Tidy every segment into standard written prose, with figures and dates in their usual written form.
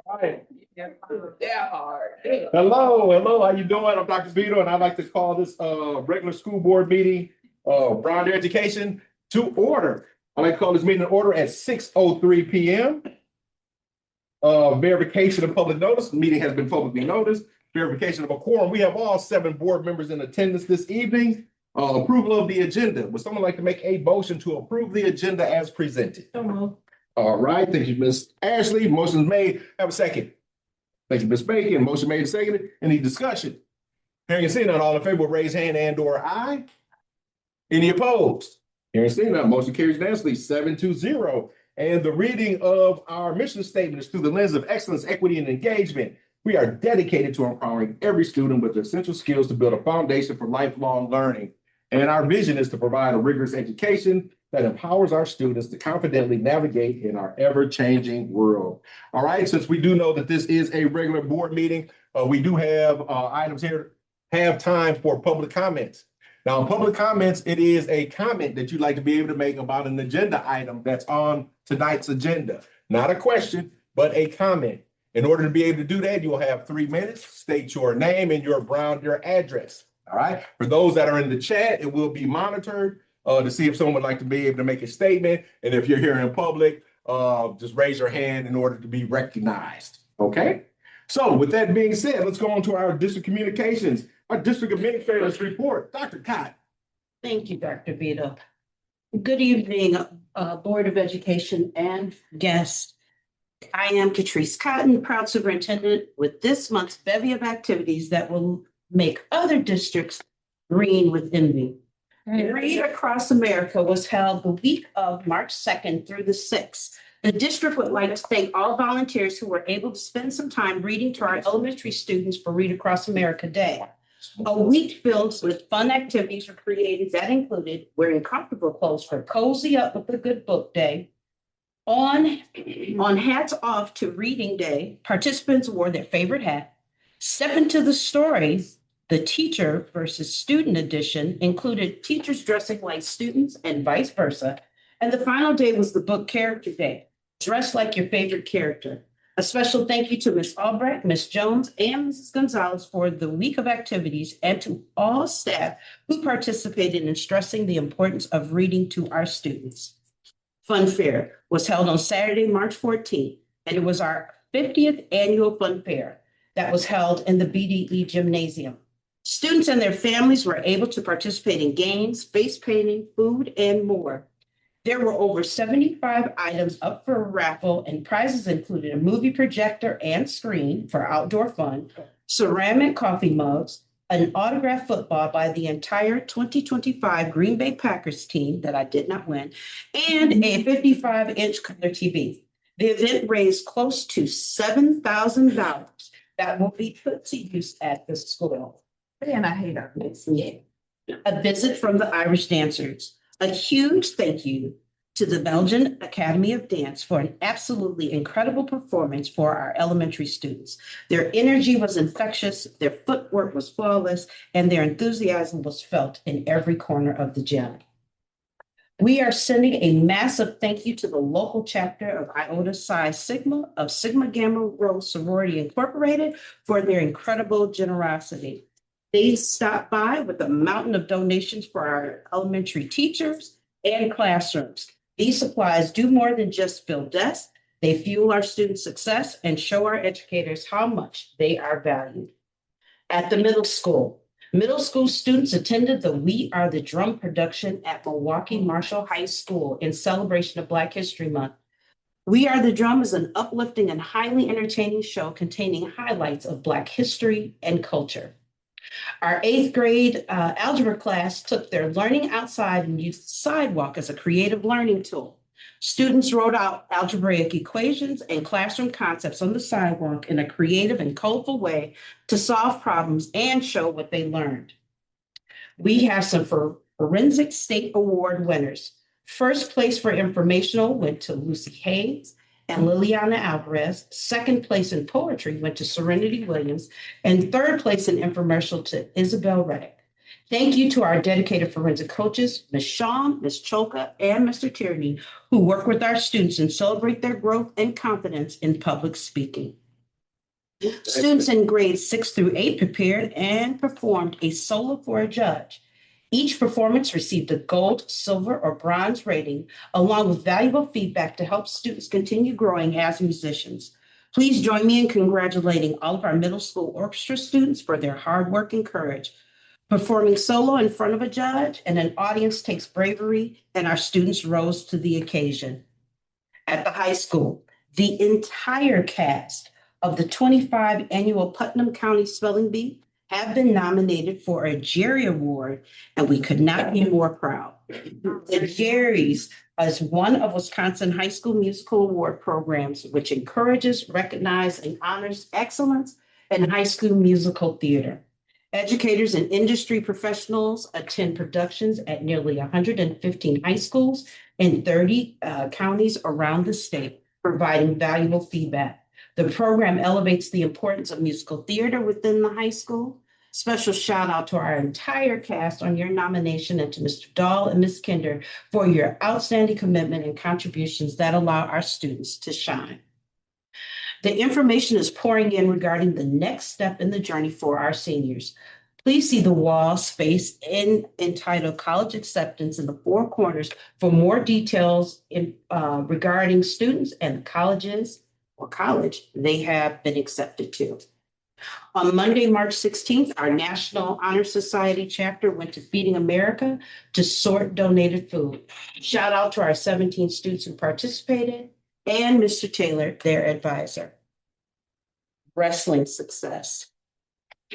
All right. They're hard. Hello, how you doing? I'm Dr. Vito, and I'd like to call this regular school board meeting, Brown Deer Education, to order. I'd like to call this meeting to order at 6:03 p.m. Verification of public notice. The meeting has been publicly noticed. Verification of a quorum. We have all 7 board members in attendance this evening. Approval of the agenda. Would someone like to make a motion to approve the agenda as presented? All right, thank you, Ms. Ashley. Motion is made. Have a second. Thank you, Ms. Bacon. Motion made and seconded. Any discussion? Hearing and seeing none, all in favor, raise hand and/or aye. Any opposed? Hearing and seeing none, motion carries unanimously 7-0. And the reading of our mission statement is through the lens of excellence, equity, and engagement. We are dedicated to empowering every student with the essential skills to build a foundation for lifelong learning. And our vision is to provide a rigorous education that empowers our students to confidently navigate in our ever-changing world. All right, since we do know that this is a regular board meeting, we do have items here, have time for public comments. Now, in public comments, it is a comment that you'd like to be able to make about an agenda item that's on tonight's agenda. Not a question, but a comment. In order to be able to do that, you'll have 3 minutes. State your name and your Brown Deer address. All right. For those that are in the chat, it will be monitored to see if someone would like to be able to make a statement. And if you're here in public, just raise your hand in order to be recognized. Okay. So with that being said, let's go on to our district communications. Our district administrator's report. Dr. Cott. Thank you, Dr. Vito. Good evening, Board of Education and guests. I am Catrice Cotton, proud superintendent with this month's bevy of activities that will make other districts green with envy. Read Across America was held the week of March 2nd through the 6th. The district would like to thank all volunteers who were able to spend some time reading to our elementary students for Read Across America Day. A week filled with fun activities were created that included wearing comfortable clothes for Cozy Up with a Good Book Day. On Hats Off to Reading Day, participants wore their favorite hat. Step into the Stories, the teacher versus student edition included teachers dressing like students and vice versa. And the final day was the book character day. Dress like your favorite character. A special thank you to Ms. Albrecht, Ms. Jones, and Mrs. Gonzalez for the week of activities and to all staff who participated in stressing the importance of reading to our students. Fun Fair was held on Saturday, March 14th, and it was our 50th annual Fun Fair that was held in the BDE Gymnasium. Students and their families were able to participate in games, face painting, food, and more. There were over 75 items up for a raffle, and prizes included a movie projector and screen for outdoor fun, ceramic coffee mugs, an autographed football by the entire 2025 Green Bay Packers team that I did not win, and a 55-inch color TV. The event raised close to $7,000 that will be put to use at the school. And I hate our next name. A visit from the Irish dancers. A huge thank you to the Belgian Academy of Dance for an absolutely incredible performance for our elementary students. Their energy was infectious, their footwork was flawless, and their enthusiasm was felt in every corner of the gym. We are sending a massive thank you to the local chapter of Iota Psi Sigma of Sigma Gamma Rho Sorority Incorporated for their incredible generosity. They stopped by with a mountain of donations for our elementary teachers and classrooms. These supplies do more than just fill desks. They fuel our students' success and show our educators how much they are valued. At the middle school students attended the We Are the Drum production at Milwaukee Marshall High School in celebration of Black History Month. We Are the Drum is an uplifting and highly entertaining show containing highlights of Black history and culture. Our 8th grade algebra class took their learning outside and used the sidewalk as a creative learning tool. Students wrote out algebraic equations and classroom concepts on the sidewalk in a creative and colorful way to solve problems and show what they learned. We have some Forensic State Award winners. First place for informational went to Lucy Hayes and Liliana Alvarez. Second place in poetry went to Serenity Williams, and third place in infomercial to Isabel Reddick. Thank you to our dedicated forensic coaches, Ms. Shawn, Ms. Choka, and Mr. Tierney, who work with our students and celebrate their growth and confidence in public speaking. Students in grades 6 through 8 prepared and performed a solo for a judge. Each performance received a gold, silver, or bronze rating, along with valuable feedback to help students continue growing as musicians. Please join me in congratulating all of our middle school orchestra students for their hard work and courage. Performing solo in front of a judge and an audience takes bravery, and our students rose to the occasion. At the high school, the entire cast of the 25 annual Putnam County Spelling Bee have been nominated for a Jerry Award, and we could not be more proud. The Jerry's is one of Wisconsin High School Musical Award programs, which encourages, recognizes, and honors excellence in high school musical theater. Educators and industry professionals attend productions at nearly 115 high schools in 30 counties around the state, providing valuable feedback. The program elevates the importance of musical theater within the high school. Special shout out to our entire cast on your nomination and to Mr. Dahl and Ms. Kinder for your outstanding commitment and contributions that allow our students to shine. The information is pouring in regarding the next step in the journey for our seniors. Please see the wall space entitled College Acceptance in the four corners for more details regarding students and colleges or college they have been accepted to. On Monday, March 16th, our National Honor Society chapter went to Feeding America to sort donated food. Shout out to our 17 students who participated and Mr. Taylor, their advisor. Wrestling success.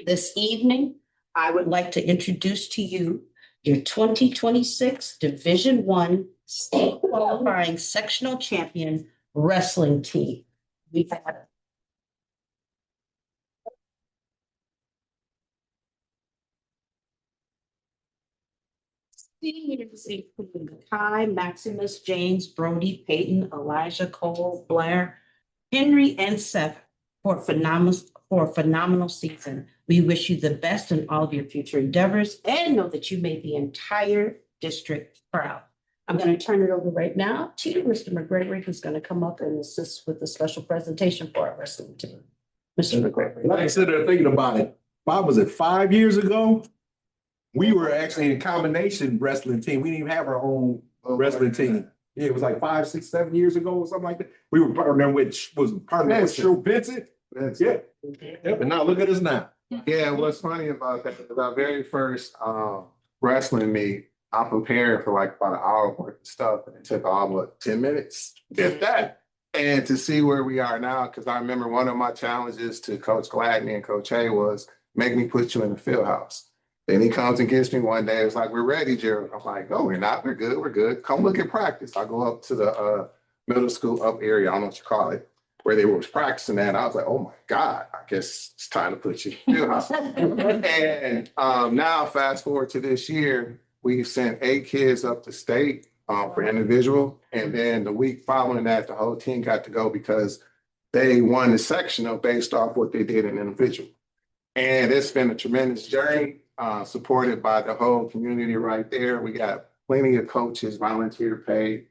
This evening, I would like to introduce to you your 2026 Division I state qualifying sectional champion wrestling team. We have seniors including Kai, Maximus, James, Brody, Peyton, Elijah, Cole, Blair, Henry, and Seth for a phenomenal season. We wish you the best in all of your future endeavors and know that you made the entire district proud. I'm going to turn it over right now to Mr. McGregory, who's going to come up and assist with the special presentation for our wrestling team. Mr. McGregory. I sit there thinking about it. Was it 5 years ago? We were actually in combination wrestling team. We didn't even have our own wrestling team. Yeah, it was like 5, 6, 7 years ago or something like that. We were partnering with Vincent. Yeah. Yep, and now look at us now. Yeah, what's funny about that is our very first wrestling meet, I prepared for like about an hour worth of stuff, and it took all but 10 minutes, if that. And to see where we are now, because I remember one of my challenges to Coach Gladney and Coach Hay was make me put you in the field house. Then he comes and gets me one day. It's like, we're ready, Gerald. I'm like, no, we're not. We're good. We're good. Come look at practice. I go up to the middle school up area. I don't know what you call it, where they were practicing that. I was like, oh my God, I guess it's time to put you in the field house. And now fast forward to this year, we've sent 8 kids up to state for individual. And then the week following that, the whole team got to go because they won the sectional based off what they did in individual. And it's been a tremendous journey, supported by the whole community right there. We got plenty of coaches, volunteer paid,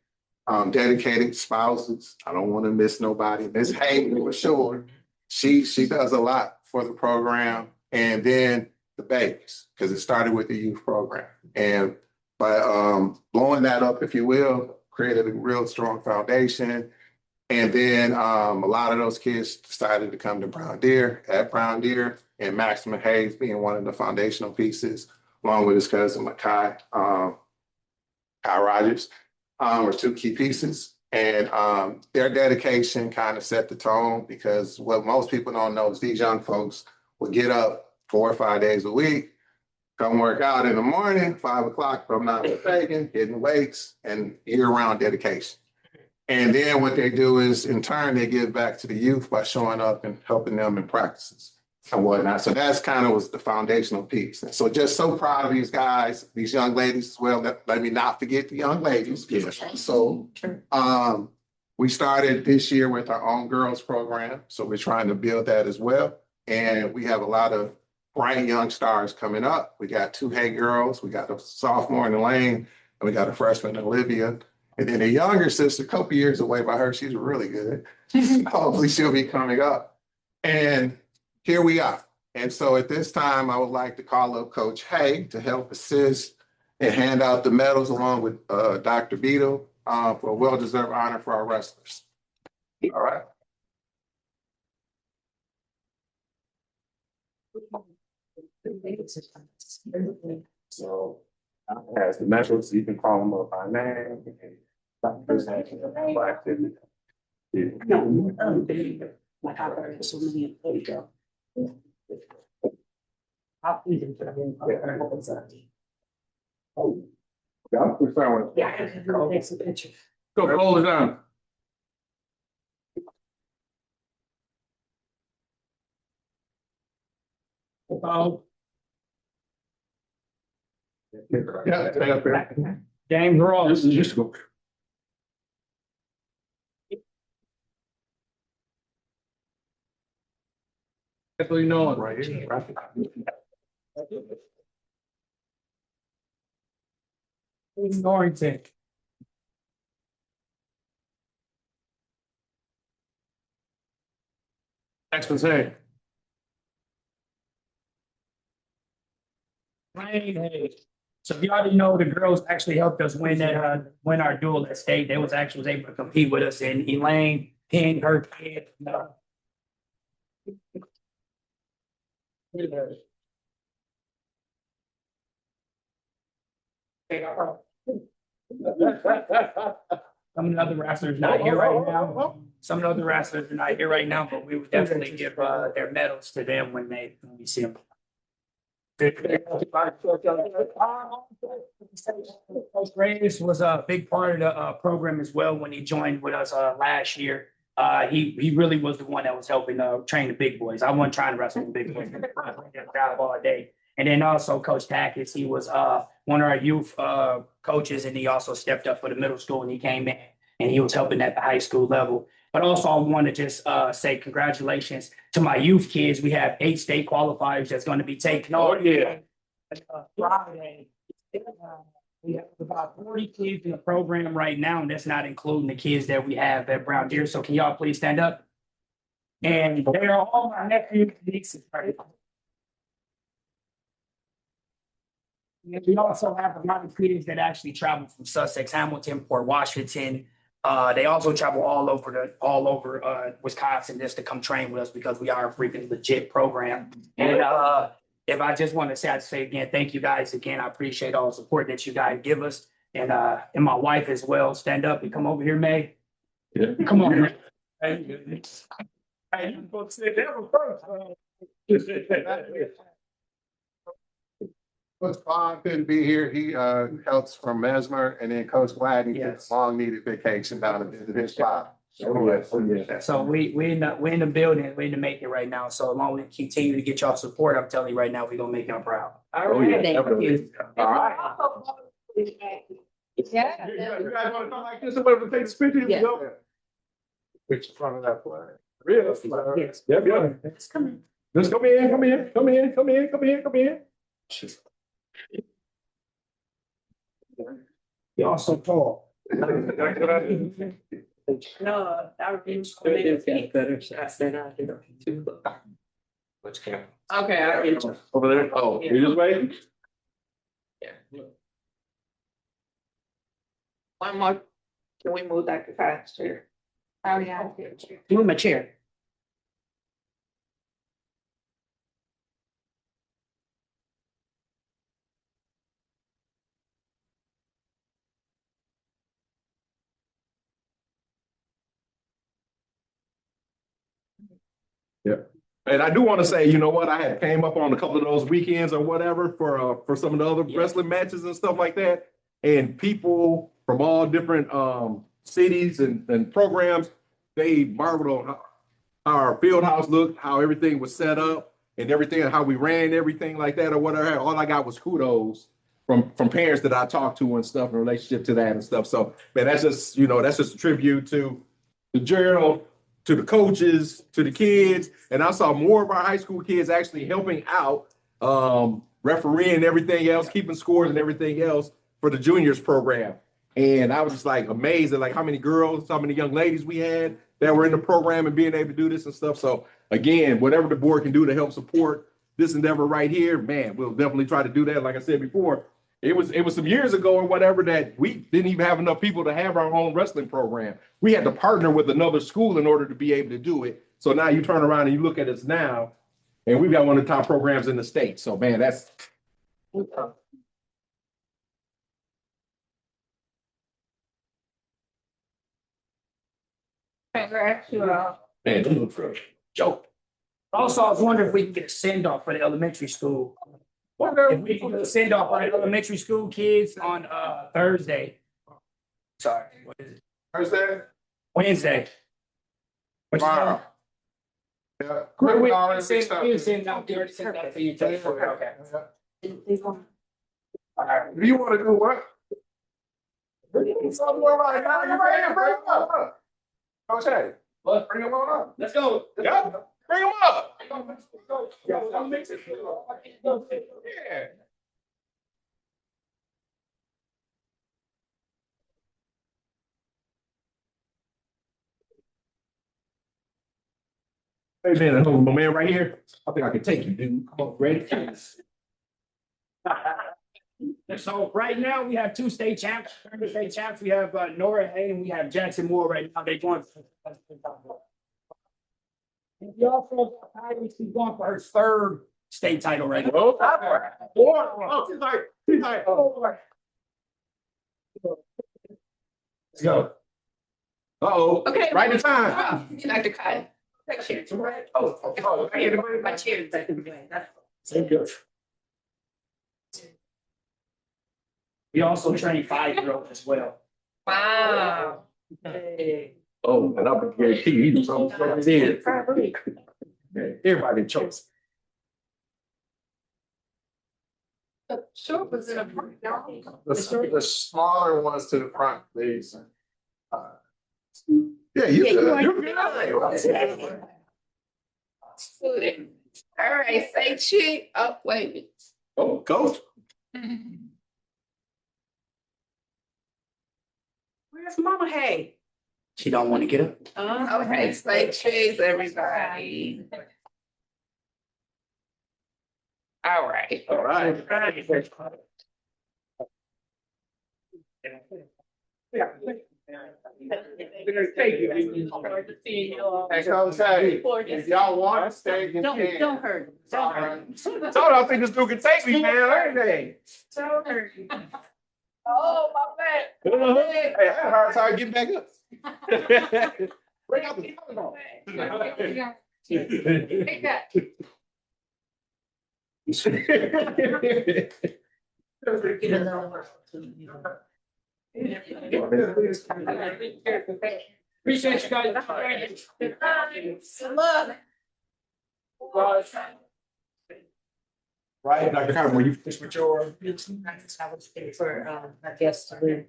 dedicated spouses. I don't want to miss nobody. Miss Hayden for sure. She does a lot for the program. And then the babies, because it started with the youth program. And by blowing that up, if you will, created a real strong foundation. And then a lot of those kids decided to come to Brown Deer, at Brown Deer, and Maximus Hayes being one of the foundational pieces, along with his cousin Makai, Kyle Rogers, were 2 key pieces. And their dedication kind of set the tone, because what most people don't know is these young folks would get up 4 or 5 days a week, come work out in the morning, 5 o'clock, if I'm not mistaken, hitting weights, and year-round dedication. And then what they do is, in turn, they give back to the youth by showing up and helping them in practices and whatnot. So that's kind of was the foundational piece. And so just so proud of these guys, these young ladies as well. Let me not forget the young ladies. So we started this year with our own girls program. So we're trying to build that as well. And we have a lot of bright young stars coming up. We got two Hey girls. We got a sophomore in Elaine, and we got a freshman Olivia. And then the younger sister, a couple years away by her, she's really good. Hopefully she'll be coming up. And here we are. And so at this time, I would like to call up Coach Hay to help assist and hand out the medals along with Dr. Beadle for a well-deserved honor for our wrestlers. All right. So as the medals, you can call them up by name. Like I've heard so many. There you go. Oh, yeah, we're starting with- Yeah, take some pictures. Go, hold it down. Yeah, stay up here. James Ross. This is just go. That's what you know. Right here. Norrington. Next one's hey. Ryan Hayes. So if you already know, the girls actually helped us win that, win our duel at state. They was able to compete with us, and Elaine pinned her kid. Some of the other wrestlers not here right now. Some of the other wrestlers are not here right now, but we would definitely give their medals to them when we see them. Coach Reyes was a big part of the program as well when he joined with us last year. He really was the one that was helping train the big boys. I wasn't trying to wrestle the big boys. All day. And then also Coach Tackett, he was one of our youth coaches, and he also stepped up for the middle school, and he came in and he was helping at the high school level. But also I want to just say congratulations to my youth kids. We have 8 state qualifiers that's going to be taken on. Oh, yeah. Friday. We have about 40 kids in the program right now, and that's not including the kids that we have at Brown Deer. So can y'all please stand up? And they are all my nephews, nieces. Right? And we also have a lot of kids that actually travel from Sussex, Hamilton, Port Washington. They also travel all over Wisconsin just to come train with us because we are a freaking legit program. And if I just want to say, I'd say again, thank you guys again. I appreciate all the support that you guys give us, and my wife as well. Stand up and come over here, May. Yeah. Come on, May. Hey, you folks said that was first. Coach Bond couldn't be here. He helps from Mesmer, and then Coach Gladney took Yes. a long needed vacation down to visit his spot. So we in the building, we in the making right now. So as long as we continue to get y'all support, I'm telling you right now, we're gonna make y'all proud. Oh, yeah. Thank you. All right. Yeah. You guys want to come like this? Somebody to take this picture? Yeah. Picture in front of that flag. Yes. Yep, yep. It's coming. Just come in, come in, come in, come in, come in, come in. Y'all so tall. No, I really. Better shots than I do. Which camera? Okay, I get you. Over there? Oh, you just waiting? One more. Can we move Dr. Cott's chair? Oh, yeah. Move my chair. And I do want to say, you know what, I had came up on a couple of those weekends or whatever for some of the other wrestling matches and stuff like that. And people from all different cities and programs, they marveled on how our field house looked, how everything was set up and everything, and how we ran everything like that or whatever. All I got was kudos from parents that I talked to and stuff in relationship to that and stuff. So man, that's just, you know, that's just a tribute to the journal, to the coaches, to the kids. And I saw more of our high school kids actually helping out refereeing and everything else, keeping scores and everything else for the juniors program. And I was just like amazed at like how many girls, how many young ladies we had that were in the program and being able to do this and stuff. So again, whatever the board can do to help support this endeavor right here, man, we'll definitely try to do that. Like I said before, it was some years ago or whatever that we didn't even have enough people to have our own wrestling program. We had to partner with another school in order to be able to do it. So now you turn around and you look at us now, and we've got one of the top programs in the state. So man, that's Congrats, you all. man, they look fresh. Joke. Also, I was wondering if we can get a send off for the elementary school. If we can get a send off for the elementary school kids on Thursday. Sorry, what is it? Thursday? Wednesday. Tomorrow. Yeah. We send out there to send that for you. Okay. All right. Do you want to do what? Somewhere like that, you bring him up. Okay, What? bring him on up. Let's go. Yeah, bring them up. Yeah. Yeah. Hey man, hold on, my man right here. I think I can take you, dude. Come on, ready? So right now, we have two state champs, current state champs. We have Nora Hay and we have Jackson Moore right now. They going. We also have Heidi, she's going for her third state title right now. Let's go. Uh-oh. Okay. Right in time. Dr. Cotton. Take care. My chair is back in the way. Same good. We also train 5-year-olds as well. Wow. Oh, and I'm guarantee you something there. Everybody chose. Sure was in a. The smaller ones to the front, please. Yeah, you good. All right, say chick. Oh, wait. Oh, coach. Where's Mama Hay? She don't want to get up. Okay, say cheese, everybody. All right. All right. Hey, Coach, hey, if y'all want to stay, you Don't can. hurt. Don't hurt. I told her I think this dude can take me, man. Everything. Don't hurt. Oh, my bad. Hey, I had a hard time getting back up. Bring out the phone. Take that. Appreciate you guys. Look. Right, Dr. Carter, when you finish with your. I was there for my guest to leave.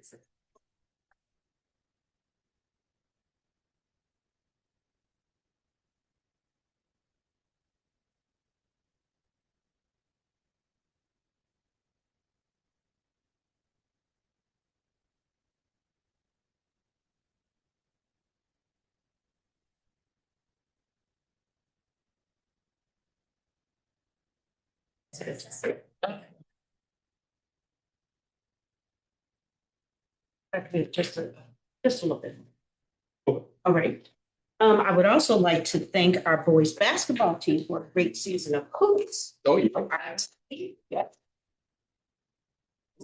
Just a little bit. All right. I would also like to thank our boys basketball team for a great season of hoops. Oh, yeah. Yes.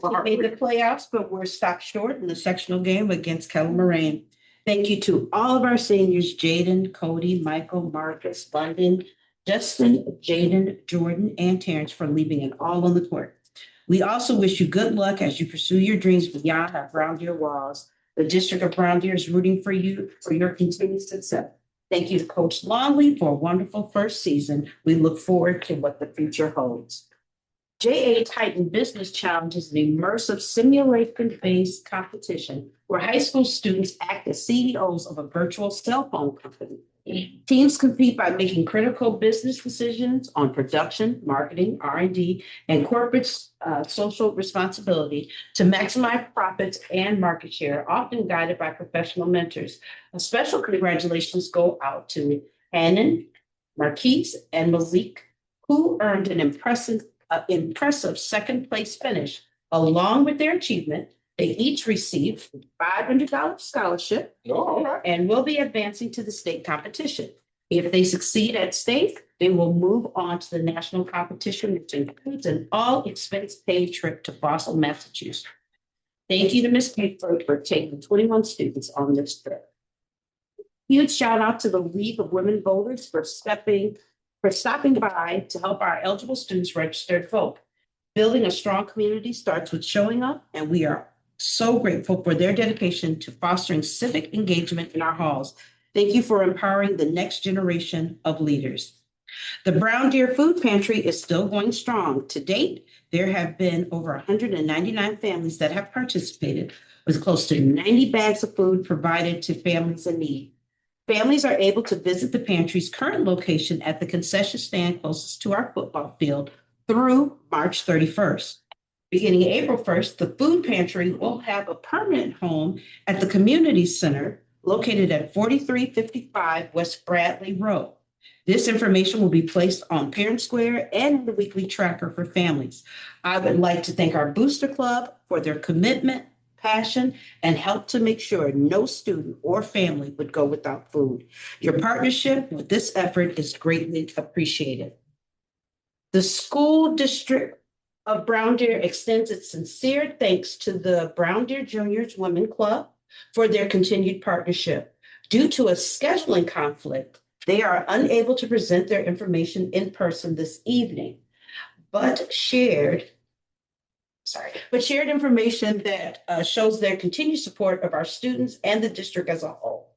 We made the playoffs, but we're stopped short in the sectional game against Kettle Moraine. Thank you to all of our seniors, Jaden, Cody, Michael, Marcus, London, Justin, Jaden, Jordan, and Terrence for leaving it all on the court. We also wish you good luck as you pursue your dreams beyond our Brown Deer walls. The District of Brown Deer is rooting for you for your continued success. Thank you to Coach Longley for a wonderful first season. We look forward to what the future holds. JA Titan Business Challenge is an immersive simulation-based competition where high school students act as CEOs of a virtual cell phone company. Teams compete by making critical business decisions on production, marketing, R&D, and corporate social responsibility to maximize profits and market share, often guided by professional mentors. A special congratulations go out to Hannon, Marquise, and Malik, who earned an impressive second place finish. Along with their achievement, they each received $500 scholarship Oh, all right. and will be advancing to the state competition. If they succeed at state, they will move on to the national competition, which includes an all-expense-paid trip to Boston, Massachusetts. Thank you to Ms. Capefield for taking 21 students on this trip. Huge shout out to the League of Women Voters for stopping by to help our eligible students register to vote. Building a strong community starts with showing up, and we are so grateful for their dedication to fostering civic engagement in our halls. Thank you for empowering the next generation of leaders. The Brown Deer Food Pantry is still going strong. To date, there have been over 199 families that have participated, with close to 90 bags of food provided to families in need. Families are able to visit the pantry's current location at the concession stand closest to our football field through March 31st. Beginning April 1st, the food pantry will have a permanent home at the community center located at 4355 West Bradley Road. This information will be placed on Parent Square and the weekly tracker for families. I would like to thank our Booster Club for their commitment, passion, and help to make sure no student or family would go without food. Your partnership with this effort is greatly appreciated. The school district of Brown Deer extends its sincere thanks to the Brown Deer Juniors Women Club for their continued partnership. Due to a scheduling conflict, they are unable to present their information in person this evening, but shared information that shows their continued support of our students and the district as a whole.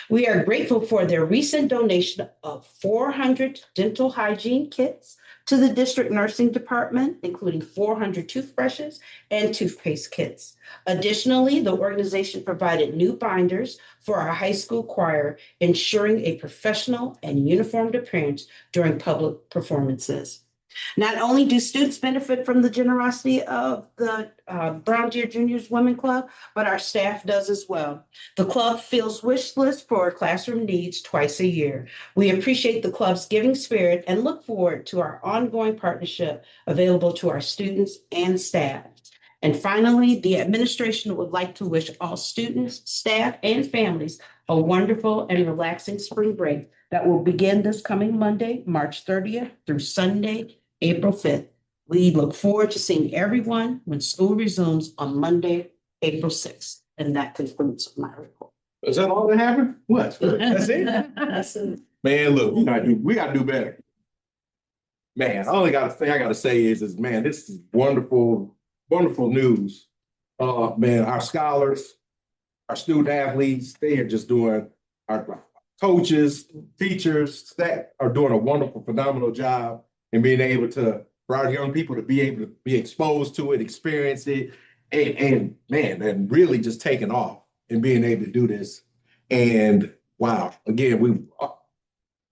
We are grateful for their recent donation of 400 dental hygiene kits to the district nursing department, including 400 toothbrushes and toothpaste kits. Additionally, the organization provided new binders for our high school choir, ensuring a professional and uniformed appearance during public performances. Not only do students benefit from the generosity of the Brown Deer Juniors Women Club, but our staff does as well. The club fills wish lists for classroom needs twice a year. We appreciate the club's giving spirit and look forward to our ongoing partnership available to our students and staff. And finally, the administration would like to wish all students, staff, and families a wonderful and relaxing spring break that will begin this coming Monday, March 30th through Sunday, April 5th. We look forward to seeing everyone when school resumes on Monday, April 6th. And that concludes my report. Is that all that happened? What? That's it? That's it. Man, look, we gotta do better. Man, all I gotta say is, man, this is wonderful, wonderful news. Man, our scholars, our student athletes, they are just doing, our coaches, teachers, staff are doing a wonderful, phenomenal job in being able to, for our young people to be able to be exposed to it, experience it, and man, and really just taking off and being able to do this. And wow, again,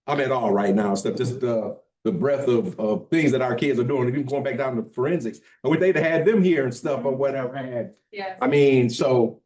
I'm at all right now. Stuff just the breadth of things that our kids are doing, even going back down to forensics. I wish they'd had them here and stuff or whatever. Yes. I mean, so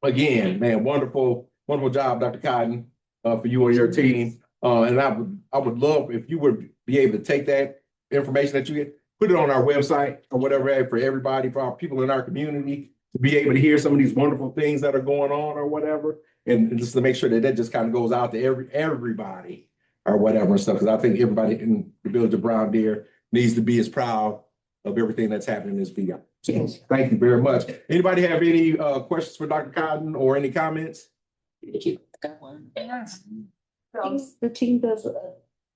again, man, wonderful job, Dr. Cotton, for you and your team. And I would love if you would be able to take that information that you get, put it on our website or whatever for everybody, for our people in our community to be able to hear some of these wonderful things that are going on or whatever. And just to make sure that just kind of goes out to everybody or whatever and stuff. Because I think everybody in the village of Brown Deer needs to be as proud of everything that's happening in this VI. So thank you very much. Anybody have any questions for Dr. Cotton or any comments? Got one.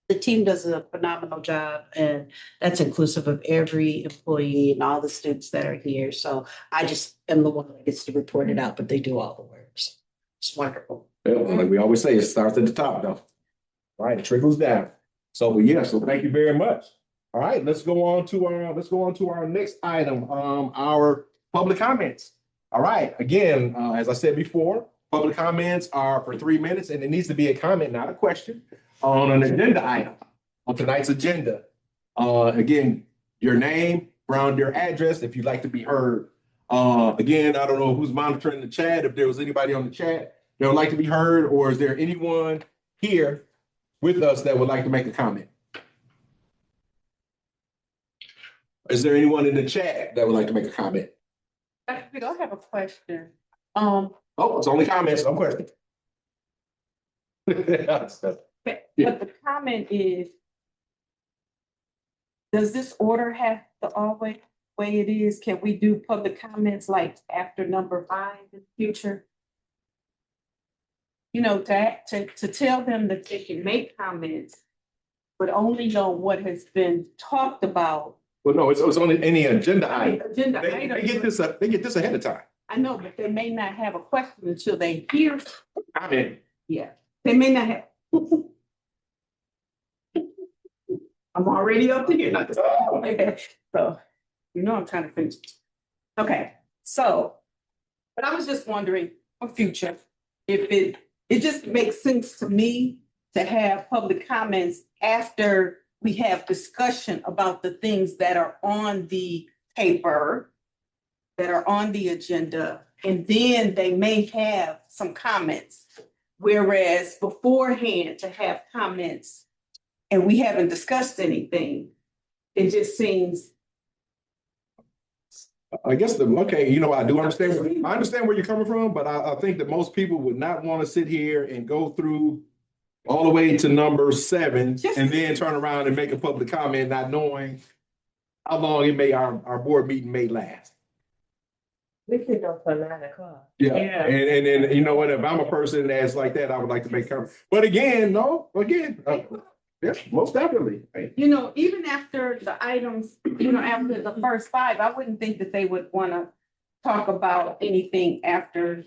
The team does a phenomenal job, and that's inclusive of every employee and all the students that are here. So I just am the one that gets to report it out, but they do all the work. So it's wonderful. Well, like we always say, it starts at the top though. All right, it trickles down. So yeah, so thank you very much. All right, let's go on to our next item, our public comments. All right, again, as I said before, Public comments are for 3 minutes, and it needs to be a comment, not a question, on an agenda item, on tonight's agenda. Again, your name, Brown Deer address, if you'd like to be heard. Again, I don't know who's monitoring the chat, if there was anybody on the chat that would like to be heard, or is there anyone here with us that would like to make a comment? Is there anyone in the chat that would like to make a comment? Dr. Vito, I have a question. Oh, it's only comments, no questions. But the comment is, does this order have to always way it is? Can we do public comments like after number 5 in the future? You know, to tell them that they can make comments, but only on what has been talked about. Well, no, it's only any agenda I mean, item. agenda They get items. this ahead of time. I know, but they may not have a question until they hear. I mean, Yeah, they may not have. I'm already up to here. Okay, so, you know, I'm trying to finish. Okay, so, but I was just wondering for future, if it just makes sense to me to have public comments after we have discussion about the things that are on the paper, that are on the agenda, and then they may have some comments. Whereas beforehand, to have comments and we haven't discussed anything, it just seems. I guess okay, you know, I understand where you're coming from, but I think that most people would not want to sit here and go through all the way to number 7 and then turn around and make a public comment, not knowing how long our board meeting may last. We could go for 9:00. Yeah, and then, you know what, if I'm a person that's like that, I would like to make comments. But again, yeah, most definitely. You know, even after the items, you know, after the first 5, I wouldn't think that they would want to talk about anything after,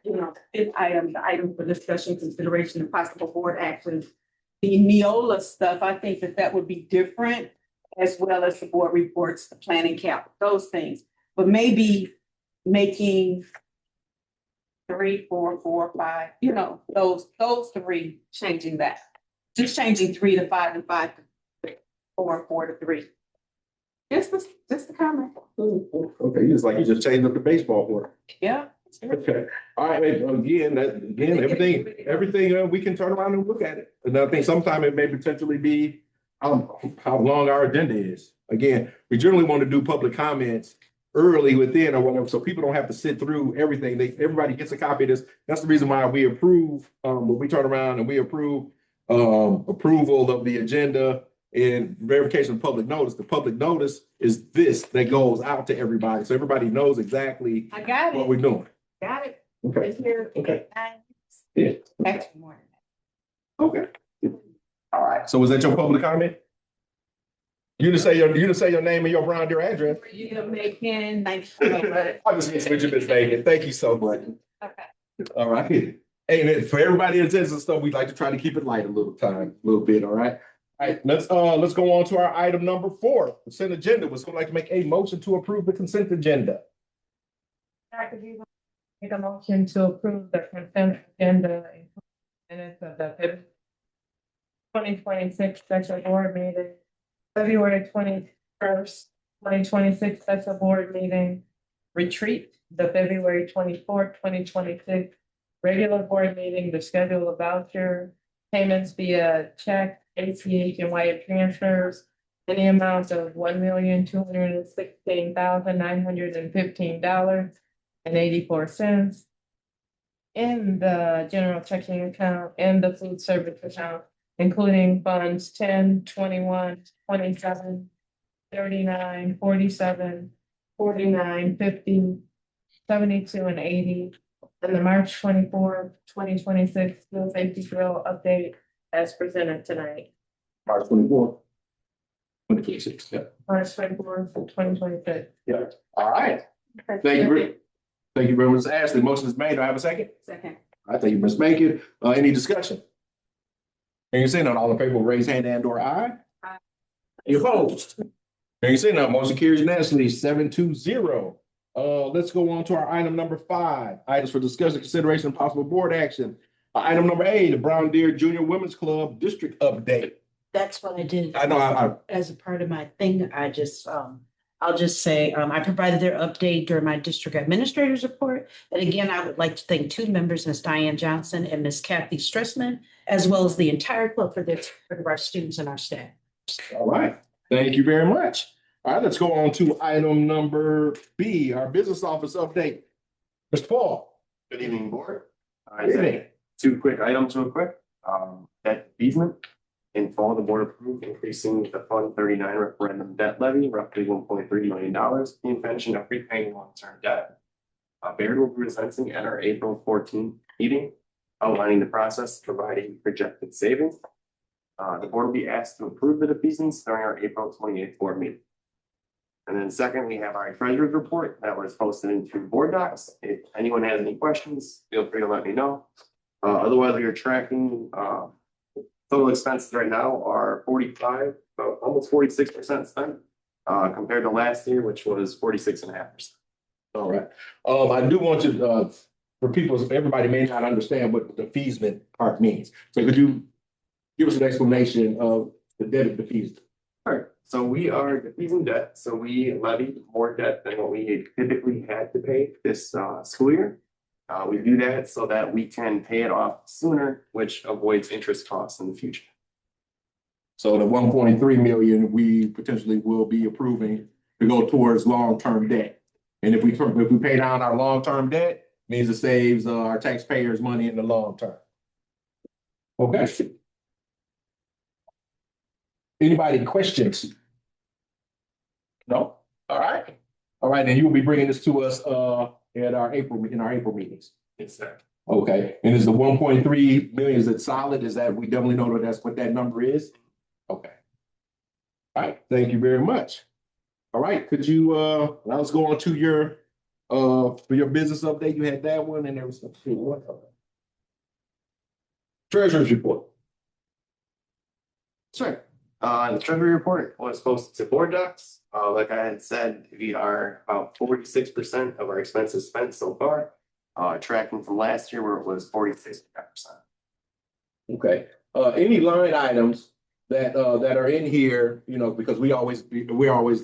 you know, the 5th item, the item for discussion, consideration, and possible board actions. The Neola stuff, I think that would be different, as well as the board reports, the planning cap, those things. But maybe making 3, 4, 4, 5, you know, those 3, changing that. Just changing 3 to 5 and 5 to 4 and 4 to 3. Just the comment. Okay, you just changed up the baseball order. Yeah. Okay, all right, everything, we can turn around and look at it. And I think sometime it may potentially be how long our agenda is. Again, we generally want to do public comments early within or whatever, so people don't have to sit through everything. Everybody gets a copy of this. That's the reason why we approve, when we turn around and we approve approval of the agenda and verification of public notice. The public notice is this that goes out to everybody, so everybody knows exactly I got what it. we're doing. Got it. Okay, Right here. Okay. 9. Yeah. Actually, more okay. All right, so was that your public comment? You didn't say your name and your Brown Deer address. than that. You're making 90. I just missed what you Ms. Megan. Thank you so much. Okay. All right. Hey, and then for everybody that attends and stuff, we like to try to keep it light a little bit, all right? All right, let's go on to our item number 4, consent agenda. Would someone like to make a motion to approve the consent agenda? Dr. Viva, make a motion to approve the consent agenda in minutes of the 2026 special board meeting, February 21st, 2026 special board meeting, retreat, the February 24th, 2026 regular board meeting, the schedule of voucher payments via check, ACH, and wire transfers in the amount of $1,216,915.84 in the general checking account and the food service account, including funds 10, 21, 27, 39, 47, 49, 50, 72, and 80. And the March 24th, 2026 school safety drill update as presented tonight. March 24th. 2026, yeah. March 24th, 2026. Yeah. All right. Thank you. Thank you very much, Ms. Ashley. Motion is made. Do I have a second? Second. I thank you, Ms. Megan. Any discussion? Can you see none? All in favor, raise hand and/or aye. Aye. Any opposed? Can you see none? Motion carries unanimously 7-0. Let's go on to our item number 5, items for discussion, consideration, and possible board action. Item number 8, the Brown Deer Junior Women's Club District Update. That's what I did. I know, As a part of my thing, I'll just say, I provided their update during my district administrator's report. And again, I would like to thank 2 members, Ms. Diane Johnson and Ms. Kathy Stressman, as well as the entire club for their support of our students and our staff. all right, thank you very much. All right, let's go on to item number B, our business office update. Mr. Paul. Good evening, board. Good evening. 2 quick items real quick. Debt easement. In fall, the board approved increasing the Fund 39 referendum debt levy roughly $1.3 million, the intention of repaying long-term debt. Baird will be presenting at our April 14th meeting, outlining the process, providing projected savings. The board will be asked to approve the defeasance during our April 28th board meeting. And then second, we have our treasurer's report that was posted into board docs. If anyone has any questions, feel free to let me know. Otherwise, we are tracking, total expenses right now are 45, almost 46% spent, compared to last year, which was 46.5%. All right. I do want to, for people, everybody may not understand what the defeasance part means. So could you give us an explanation of the debt of defeasance? All right, so we are defeasing debt, so we levied more debt than what we typically had to pay this school year. We do that so that we can pay it off sooner, which avoids interest costs in the future. So the 1.3 million, we potentially will be approving to go towards long-term debt. And if we pay down our long-term debt, means it saves our taxpayers money in the long term. Okay. Anybody questions? No? All right. All right, and you will be bringing this to us in our April meetings. Yes, sir. Okay, and is the 1.3 million, is it solid? Is that, we definitely know that that's what that number is? Okay. All right, thank you very much. All right, could you, now let's go on to your, for your business update, you had that one and there was one. Treasurer's report. Sure. The treasury report was posted to board docs. Like I had said, we are about 46% of our expenses spent so far. Tracking from last year where it was 46%. Okay, any line items that are in here, you know, because we're always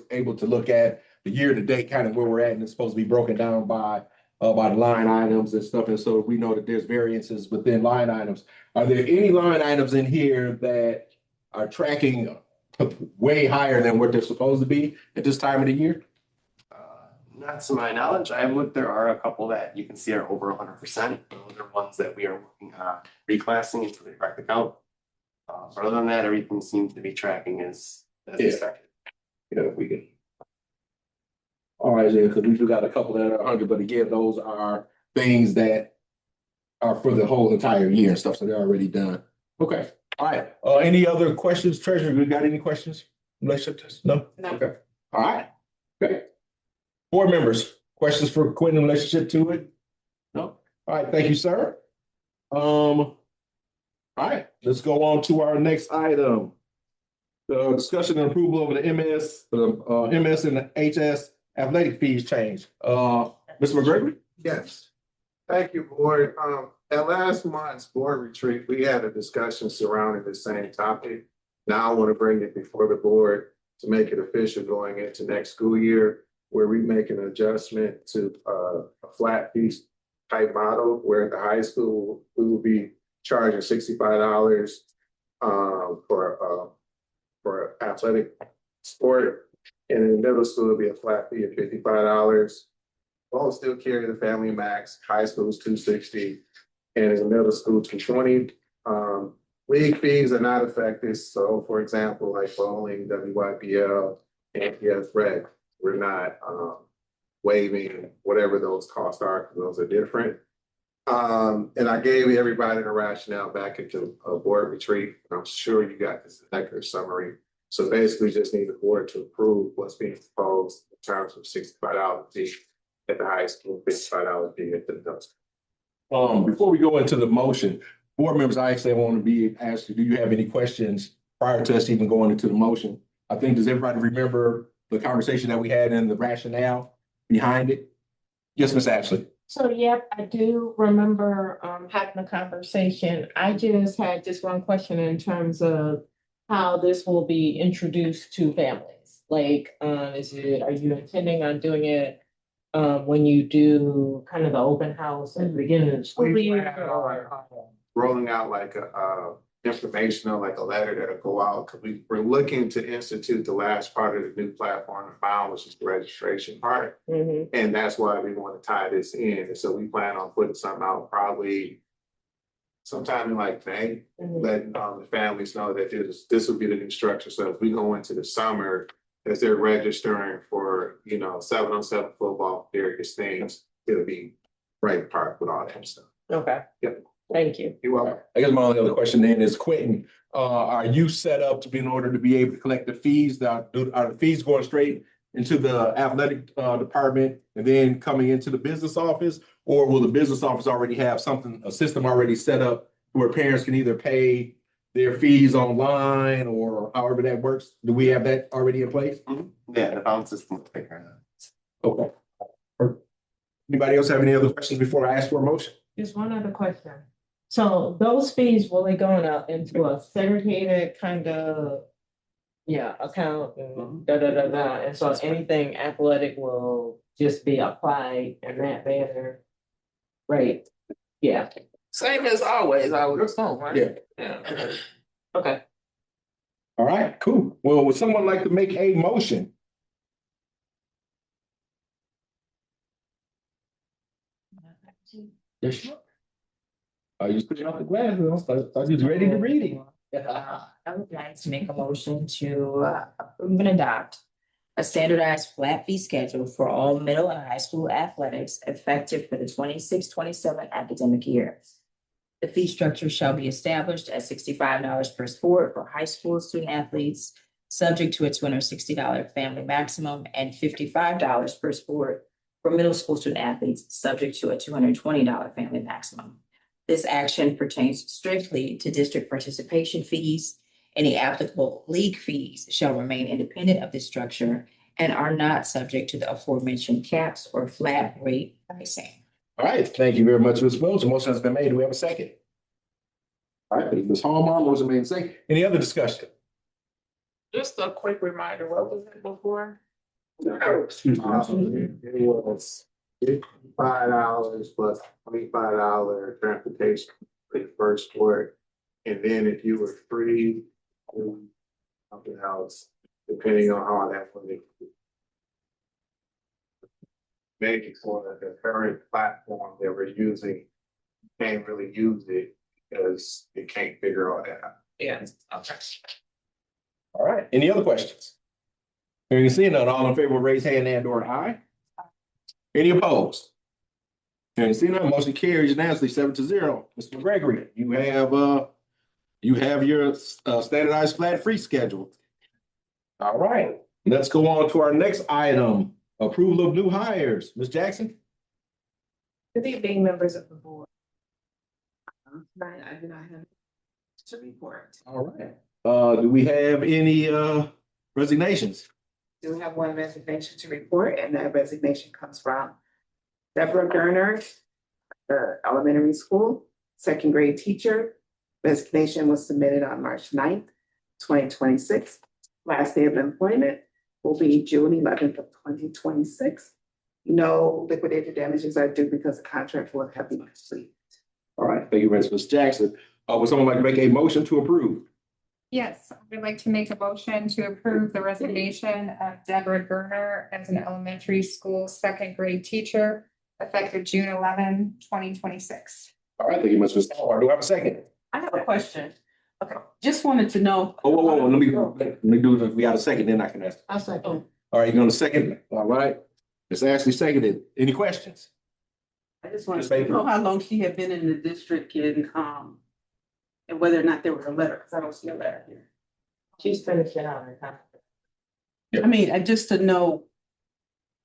able to look at the year to date, kind of where we're at, and it's supposed to be broken down by the line items and stuff, and so we know that there's variances within line items. Are there any line items in here that are tracking way higher than what they're supposed to be at this time of the year? Not to my knowledge, I have looked, there are a couple that you can see are over 100%. Those are ones that we are working on reclassing into the correct account. Other than that, everything seems to be tracking as expected. You know, if we can. All right, then, because we do got a couple that are 100, but again, those are things that are for the whole entire year and stuff, so they're already done. Okay, all right. Any other questions, Treasurer? You got any questions? Relationship to this? No? No. Okay, all right. Okay. Board members, questions for Quinn in relationship to it? No? All right, thank you, sir. All right, let's go on to our next item. The discussion and approval of the MS and the HS athletic fees change. Mr. McGregory? Yes. Thank you, board. At last month's board retreat, we had a discussion surrounding the same topic. Now I want to bring it before the board to make it official going into next school year, where we make an adjustment to a flat fee type model, where at the high school, we will be charging $65 for athletic sport. And in the middle school, it'll be a flat fee of $55. We'll still carry the family max, high school is $260, and in the middle school, $220. League fees are not affected. So for example, like bowling, WYPL, NPS rec, we're not waiving whatever those costs are, because those are different. And I gave everybody the rationale back into a board retreat. I'm sure you got this executive summary. So basically just need the board to approve what's being proposed in terms of $65 fee at the high school, $55 fee at the middle school. Before we go into the motion, board members, I actually want to be asked you, do you have any questions prior to us even going into the motion? I think, does everybody remember the conversation that we had and the rationale behind it? Yes, Ms. Ashley. So, yep, I do remember having a conversation. I just had just one question in terms of how this will be introduced to families. Like, are you intending on doing it when you do kind of the open house at the beginning of the school We year? plan on rolling out like a informational, like a letter that'll go out, because we're looking to institute the last part of the new platform, which is the registration part. Mhm. And that's why we want to tie this in. And so we plan on putting something out probably sometime in like May, Mhm. letting the families know that this will be the new structure. So if we go into the summer, as they're registering for, 7-on-7 football, various things, it'll be right park with all that stuff. Okay. Yep. Thank you. You're welcome. I guess my only other question then is, Quentin, are you set up to be in order to be able to collect the fees? Are the fees going straight into the athletic department and then coming into the business office? Or will the business office already have a system already set up where parents can either pay their fees online or however that works? Do we have that already in place? Yeah, the bounce system will take care of that. Okay. Anybody else have any other questions before I ask for a motion? Just one other question. So those fees, will they go into a segregated kind of, account and and so anything athletic will just be applied in that manner? Right, yeah. Same as always, I would assume, right? Yeah. Okay. All right, cool. Well, would someone like to make a motion? Yes. Are you putting off the glasses? I was just ready to read it. I would like to make a motion to approve and adopt a standardized flat fee schedule for all middle and high school athletics effective for the 26-27 academic year. The fee structure shall be established at $65 per sport for high school student athletes, subject to a $260 family maximum, and $55 per sport for middle school student athletes, subject to a $220 family maximum. This action pertains strictly to district participation fees. Any applicable league fees shall remain independent of this structure and are not subject to the aforementioned caps or flat rate pricing. All right, thank you very much, Ms. Welch. The motion has been made. Do we have a second? All right, Ms. Hallmark, motion made and second. Any other discussion? Just a quick reminder, what was it before? Excuse me. It was $55 plus $25 transportation for the first sport. And then if you were free, something else, depending on how that went. Making sure that the current platform that we're using can't really use it because it can't figure all that out. Yeah, okay. All right, any other questions? Hearing and seeing none, all in favor, raise hand and or aye. Any opposed? Hearing and seeing none, motion carries unanimously 7-0. Mr. Gregory, you have your standardized flat fee schedule. All right, let's go on to our next item, approval of new hires. Ms. Jackson? Good evening, members of the board. Tonight, I do not have to report. All right. Do we have any resignations? Do have one resignation to report, and that resignation comes from Deborah Gerner, the elementary school, second grade teacher. Resignation was submitted on March 9th, 2026. Last day of employment will be June 11th of 2026. No liquidated damages are due because the contract will have been completed. All right, thank you, Ms. Jackson. Would someone like to make a motion to approve? Yes, I would like to make a motion to approve the resignation of Deborah Gerner as an elementary school second grade teacher effective June 11, 2026. All right, thank you, Ms. Hallmark. Do I have a second? I have a question. Okay, just wanted to know. Oh, whoa, let me do this. We got a second, then I can ask. I'll second. All right, you're gonna second? All right. Ms. Ashley seconded. Any questions? I just wanted Ms. to Baker. know how long she had been in the district and whether or not there was a letter, because I don't see a letter here. She's finishing out her contract. I mean, just to know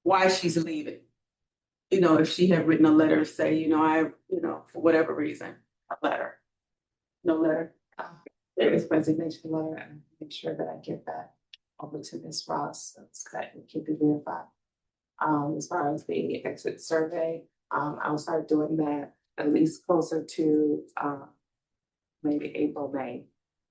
why she's leaving. You know, if she had written a letter, say, for whatever reason, a letter. No letter. There is resignation letter, and make sure that I get that over to Ms. Ross, so it's that it can be verified. as far as the exit survey. I'll start doing that at least closer to, maybe April, May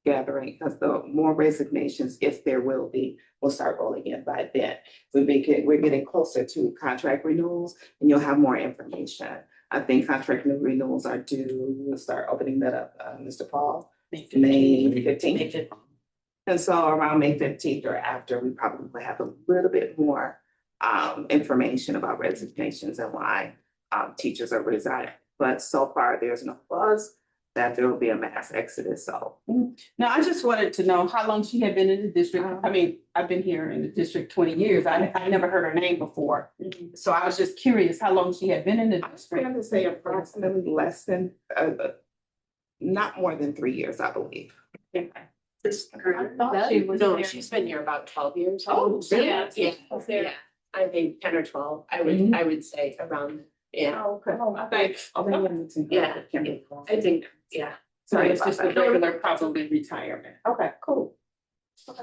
gathering, because the more resignations, if there will be, will start rolling in by then. We're getting closer to contract renewals and you'll have more information. I think contract renewals are due, we'll start opening that up, Mr. Paul, May 15th. And so around May 15th or after, we probably will have a little bit more information about resignations and why teachers are resigning. But so far, there's no buzz that there will be a mass exodus, so. Now, I just wanted to know how long she had been in the district. I mean, I've been here in the district 20 years. I never heard her name before. So I was just curious how long she had been in the I'm district. going to say approximately less than, not more than 3 years, I believe. Okay. I thought she was No, there. she's been here about 12 years. Oh, Yeah, really? yeah. I think 10 or 12, I would say around, yeah. Oh, okay. Yeah, I think, yeah. So Sorry it's just a about that. regular probably retirement. Okay, cool. All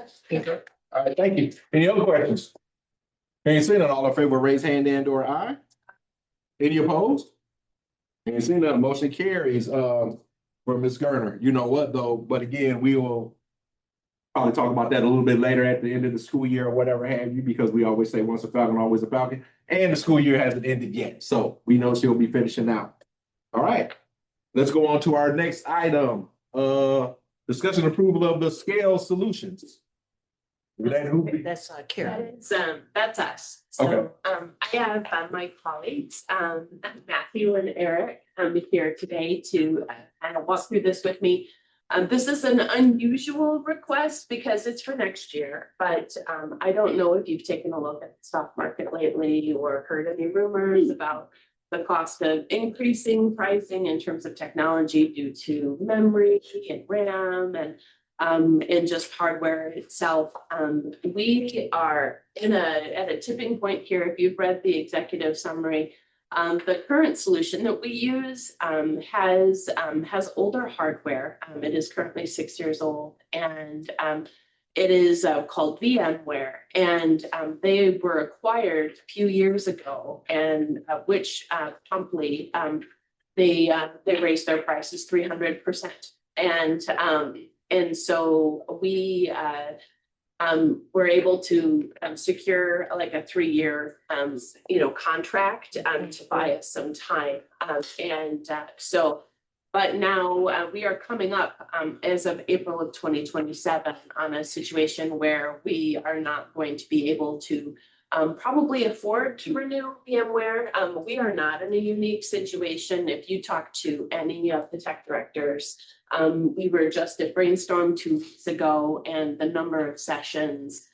right, thank you. Any other questions? Any seeing none, all in favor, raise hand and or aye. Any opposed? Any seeing none, motion carries, for Ms. Gerner. You know what, though, but again, we will probably talk about that a little bit later at the end of the school year or whatever have you, because we always say once a Falcon, always a Falcon. And the school year hasn't ended yet, so we know she'll be finishing out. All right, let's go on to our next item. Discussion approval of the scale solutions. That's Karen. That's us. So, I have my colleagues, Matthew and Eric, here today to kind of walk through this with me. This is an unusual request because it's for next year, but I don't know if you've taken a look at the stock market lately or heard any rumors about the cost of increasing pricing in terms of technology due to memory and RAM and just hardware itself. We are at a tipping point here. If you've read the executive summary, the current solution that we use has older hardware. It is currently 6 years old, and it is called VMware, and they were acquired a few years ago, and which promptly they raised their prices 300%, and so we we're able to secure like a 3-year contract to buy us some time. But now we are coming up as of April of 2027 on a situation where we are not going to be able to probably afford to renew VMware. We are not in a unique situation. If you talk to any of the tech directors, we were just at Brainstorm 2 weeks ago, and the number of sessions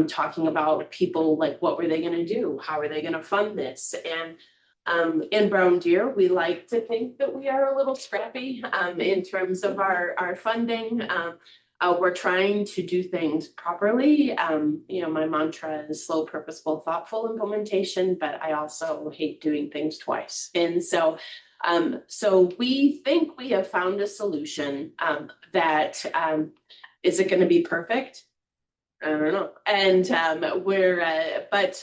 talking about people like, what were they going to do? How are they going to fund this? And in Brown Deer, we like to think that we are a little scrappy in terms of our funding. We're trying to do things properly. My mantra is slow, purposeful, thoughtful implementation, but I also hate doing things twice. And so we think we have found a solution that is it going to be perfect? I don't know. And but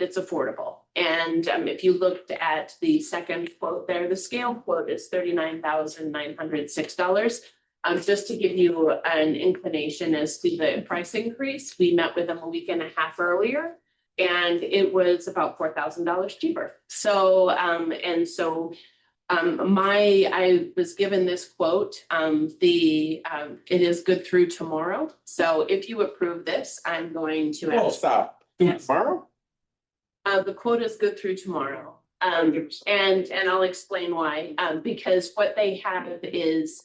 it's affordable. And if you looked at the second quote there, the scale quote is $39,906. Just to give you an inclination as to the price increase, we met with them a week and a half earlier, and it was about $4,000 cheaper. So, I was given this quote. It is good through tomorrow. So if you approve this, I'm going to Oh, ask. stop. Yes. Tomorrow? The quote is good through tomorrow. And I'll explain why. Because what they have is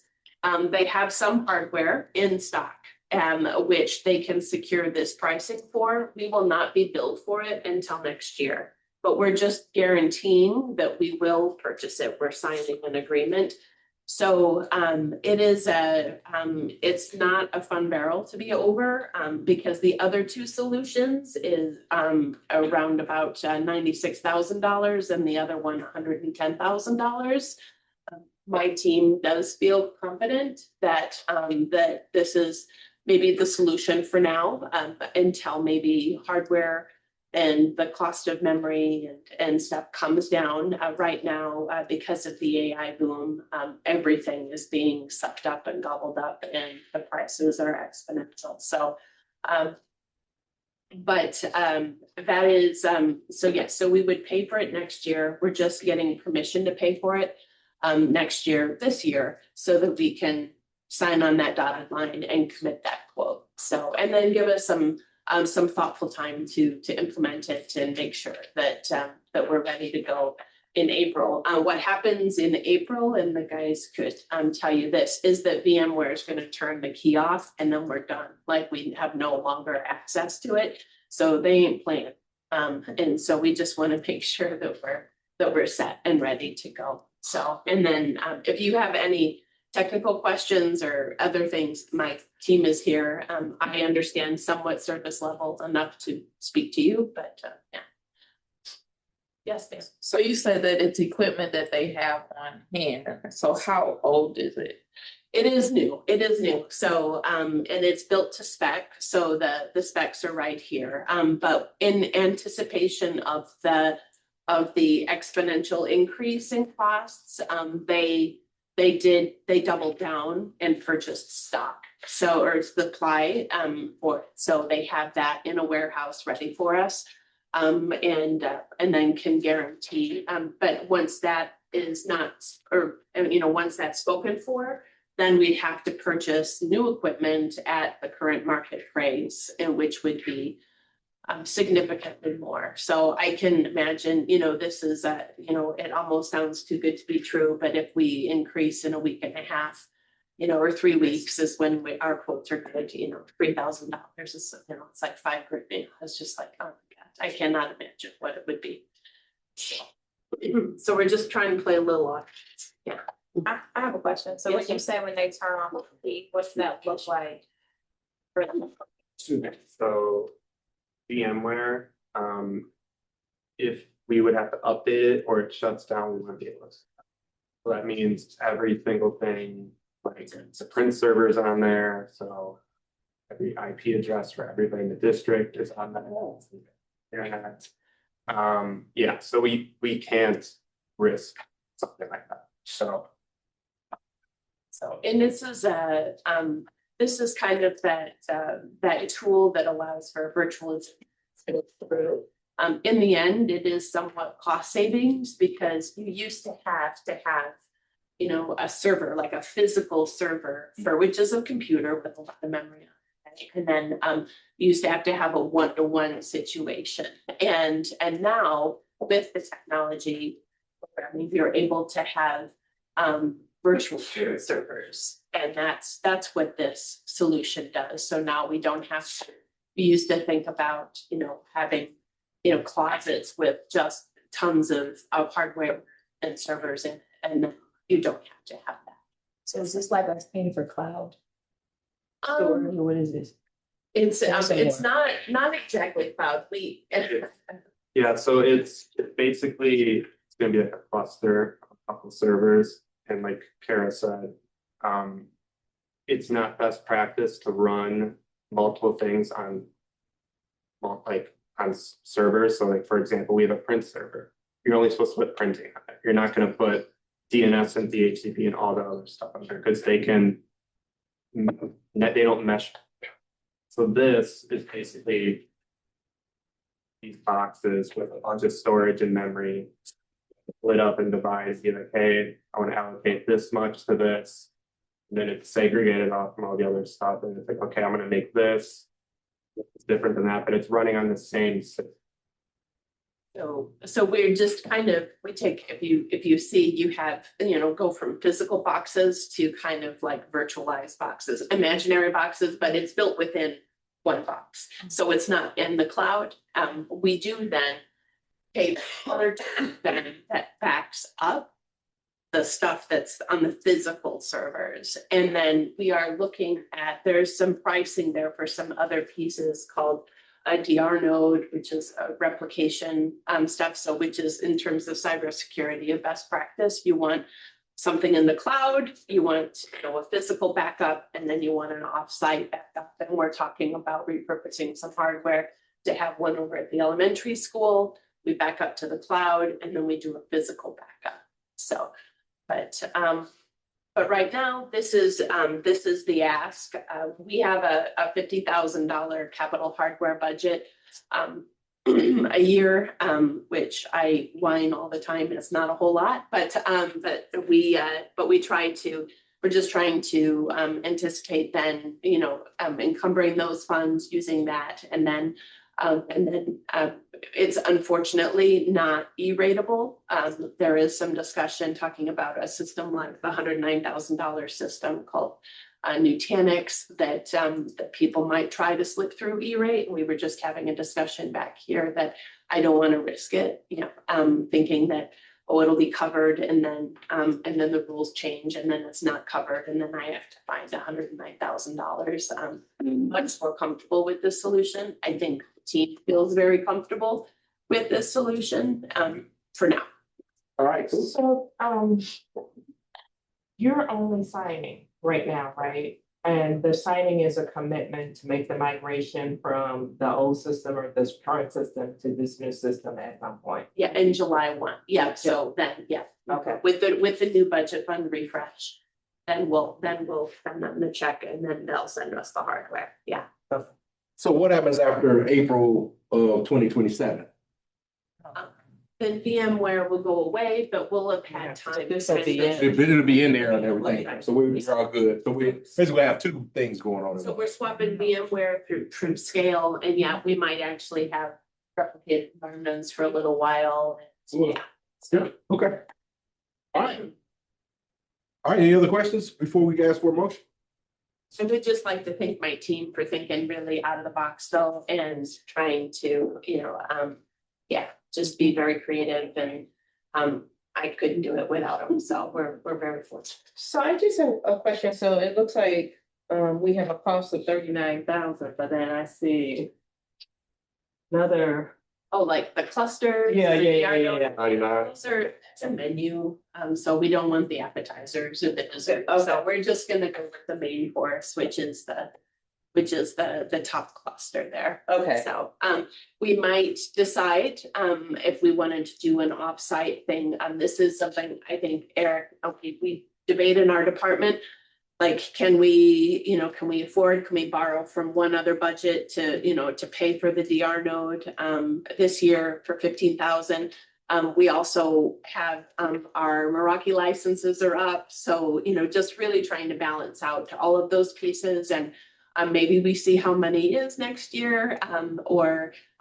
they have some hardware in stock, which they can secure this pricing for. We will not be billed for it until next year, but we're just guaranteeing that we will purchase it. We're signing an agreement. So it's not a fun barrel to be over because the other two solutions is around about $96,000 and the other one $110,000. My team does feel confident that that this is maybe the solution for now until maybe hardware and the cost of memory and stuff comes down. Right now, because of the AI boom, everything is being sucked up and gobbled up and the prices are exponential. So, that is, so yes, so we would pay for it next year. We're just getting permission to pay for it next year, this year, so that we can sign on that dotted line and commit that quote. So, and then give us some thoughtful time to implement it and make sure that we're ready to go in April. What happens in April, and the guys could tell you this, is that VMware is going to turn the key off and then we're done. Like we have no longer access to it. So they ain't playing. And so we just want to make sure that we're set and ready to go. So, and then if you have any technical questions or other things, my team is here. I understand somewhat surface level enough to speak to you, but yeah. Yes, ma'am. So you said that it's equipment that they have on hand. So how old is it? It is new. It is new. So, and it's built to spec. So the specs are right here. But in anticipation of the exponential increase in costs, they doubled down and purchased stock. So, or supply, for it. So they have that in a warehouse ready for us. And then can guarantee, but once that is not, or, once that's spoken for, then we'd have to purchase new equipment at the current market price, and which would be significantly more. So I can imagine, this is it almost sounds too good to be true, but if we increase in a week and a half, or 3 weeks is when our quotes are good, $3,000 is, it's like $5,000. It's just like, oh my God, I cannot imagine what it would be. So we're just trying to play a little off. Yeah. I have a question. So Yes, when you ma'am. say when they turn on the key, what's that look like? For them? So VMware, if we would have to update it or it shuts down, we wouldn't be able to. So that means every single thing, like the print servers on there, so every IP address for everybody in the district is on that. Internet. Yeah, so we can't risk something like that. So, and this is kind of that tool that allows for virtualization through. In the end, it is somewhat cost savings because you used to have a server, like a physical server, which is a computer with a lot of memory on it. And then you used to have a one-to-one situation. And now with the technology, you're able to have virtual servers. And that's what this solution does. So now we don't have to, we used to think about, having, closets with just tons of hardware and servers in it, and you don't have to have that. So is this like us paying for cloud? Or what is this? It's It's not exactly cloud. yeah, so it's basically, it's gonna be like a cluster, a couple servers, and like Kara said, it's not best practice to run multiple things on servers. So like, for example, we have a print server. You're only supposed to put printing on it. You're not gonna put DNS and DHCP and all the other stuff on there because they don't mesh. So this is basically these boxes with a bunch of storage and memory split up and divided. You're like, hey, I want to allocate this much to this. And then it's segregated off from all the other stuff. And it's like, okay, I'm going to make this. It's different than that, but it's running on the same system. So we're just we take, if you see, you have, go from physical boxes to kind of like virtualized boxes, imaginary boxes, but it's built within one box. So it's not in the cloud. We do then take other that backs up the stuff that's on the physical servers. And then we are looking at, there's some pricing there for some other pieces called a DR node, which is a replication stuff. So which is in terms of cybersecurity, a best practice. You want something in the cloud, you want a physical backup, and then you want an offsite backup. And we're talking about repurposing some hardware to have one over at the elementary school. We back up to the cloud and then we do a physical backup. So, but right now, this is the ask. We have a $50,000 capital hardware budget a year, which I whine all the time. It's not a whole lot, but we're just trying to anticipate then, encumbering those funds, using that, and then it's unfortunately not E-ratable. There is some discussion talking about a system like the $109,000 system called Nutanix that people might try to slip through E-rate. And we were just having a discussion back here that I don't want to risk it, thinking that, oh, it'll be covered and then the rules change and then it's not covered. And then I have to find $109,000. I'm much more comfortable with this solution. I think the team feels very comfortable with this solution for now. All right. So, you're only signing right now, right? And the signing is a commitment to make the migration from the old system or this current system to this new system at some point. Yeah, in July 1. Yeah, so then, yeah. Okay. With the new budget fund refresh, then we'll send them the check and then they'll send us the hardware. Yeah. So what happens after April of 2027? Then VMware will go away, but we'll have had time. This will be in. It'll be in there and everything, so we're all good. So we basically have two things going on. So we're swapping VMware through Scale, and yeah, we might actually have replicated environments for a little while. Yeah. Yeah, okay. All right. All right, any other questions before we ask for a motion? I would just like to thank my team for thinking really out of the box though, and trying to, just be very creative, and I couldn't do it without them, so we're very fortunate. So I just have a question. So it looks like we have a cost of 39,000, but then I see another. Oh, like the cluster. Yeah. 99. Those are, it's a menu, so we don't want the appetizers or the dessert, so we're just gonna go with the main course, which is the top cluster there. Okay. So, we might decide, if we wanted to do an offsite thing, this is something I think Eric, we debate in our department. Like, can we afford, can we borrow from one other budget to pay for the DR node, this year for 15,000? We also have, our Meraki licenses are up, so, just really trying to balance out all of those pieces, and maybe we see how money is next year,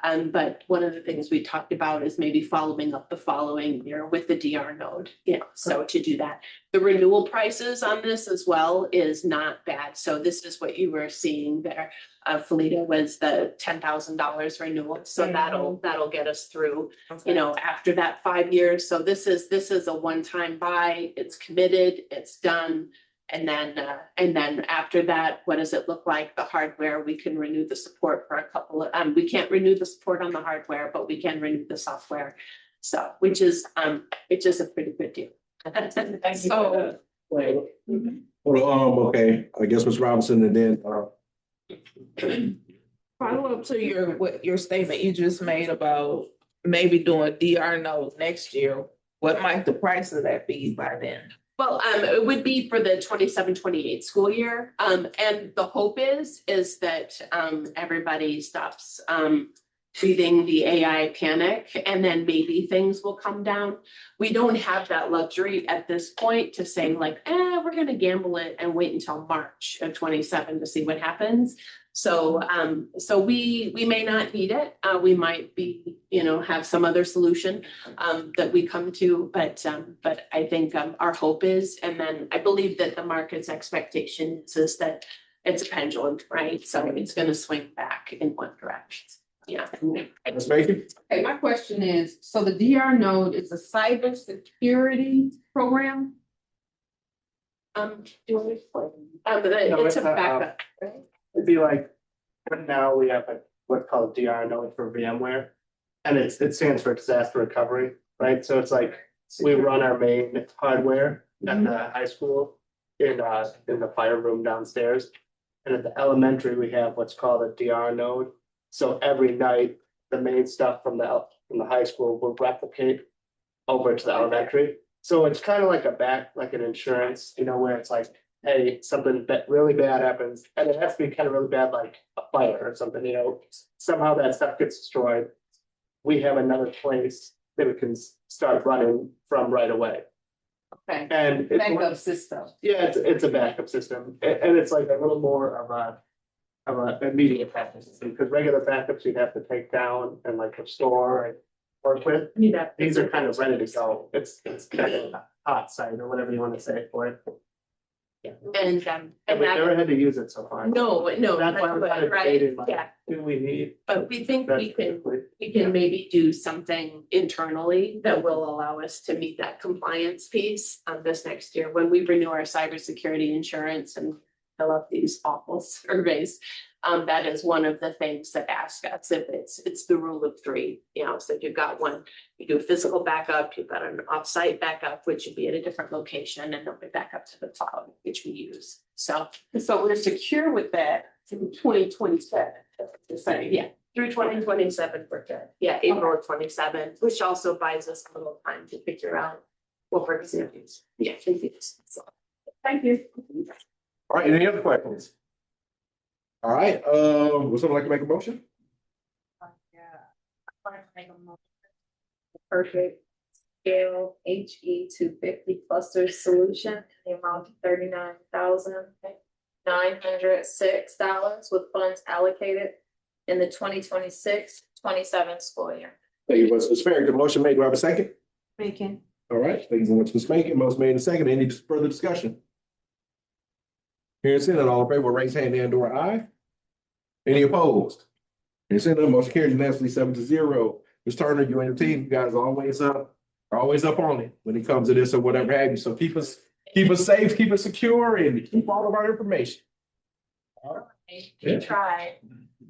but one of the things we talked about is maybe following up the following year with the DR node, so to do that. The renewal prices on this as well is not bad, so this is what you were seeing there. Felita was the $10,000 renewal, so that'll get us through, after that 5 years. So this is a one-time buy, it's committed, it's done. And then after that, what does it look like? The hardware, we can renew the support for a couple of, we can't renew the support on the hardware, but we can renew the software. So, which is a pretty good deal. So. Well, okay, I guess Ms. Robinson and then, Follow up to your statement you just made about maybe doing DR node next year. What might the price of that be by then? Well, it would be for the 27-28 school year. And the hope is that everybody stops feeding the AI panic, and then maybe things will come down. We don't have that luxury at this point to say like, we're gonna gamble it and wait until March of 27 to see what happens. So we may not need it. We might be, have some other solution that we come to, but I think our hope is, and then I believe that the market's expectation is that it's a pendulum, right? So it's gonna swing back in one direction. Yeah. Ms. Mason? Okay, my question is, so the DR node is a cybersecurity program? It's a backup, right? It'd be like, right now we have what's called DR node for VMware. And it stands for disaster recovery, right? So it's like, we run our main hardware at the high school in the fire room downstairs. And at the elementary, we have what's called a DR node. So every night, the main stuff from the high school will replicate over to the elementary. So it's kind of like like an insurance, where it's like, hey, something really bad happens, and it has to be kind of really bad, like a fire or something, somehow that stuff gets destroyed. We have another place that we can start running from right away. Okay, And backup system. yeah, it's a backup system, and it's like a little more of a immediate backup system, because regular backups you'd have to take down and like restore and work with. Yeah. These are kind of ready to go. It's kind of a hot site or whatever you want to say for it. Yeah. And And we that, never had to use it so far. no, That's why we're kind of right, debating, like, yeah, do we need but we think that we can quickly? we can maybe do something internally that will allow us to meet that compliance piece this next year when we renew our cybersecurity insurance and fill out these awful surveys. That is one of the things that ask us if it's the rule of three, so if you've got one, you do a physical backup, you've got an offsite backup, which would be at a different location, and then we back up to the cloud, which we use. So So we're secure with that in 2027. yeah, through 2027, we're good. Yeah, April of 27, which also buys us a little time to figure out what we're gonna use. Yeah, thank you. So, Thank you. All right, any other questions? All right, would someone like to make a motion? Perfect scale HE 250 cluster solution in the amount of $39,906 with funds allocated in the 2026-27 school year. Thank you, Ms. Sperry. The motion made. Do I have a second? Bacon. All right, thank you so much, Ms. Spanky. Motion made and second. Any further discussion? Hearing seen none, all in favor, raise hand and/or aye. Any opposed? Hearing seen none, motion carries unanimously 7-0. Ms. Turner, you and your team, you guys are always up on it when it comes to this or whatever have you. So keep us safe, keep us secure, and keep all of our information. we tried.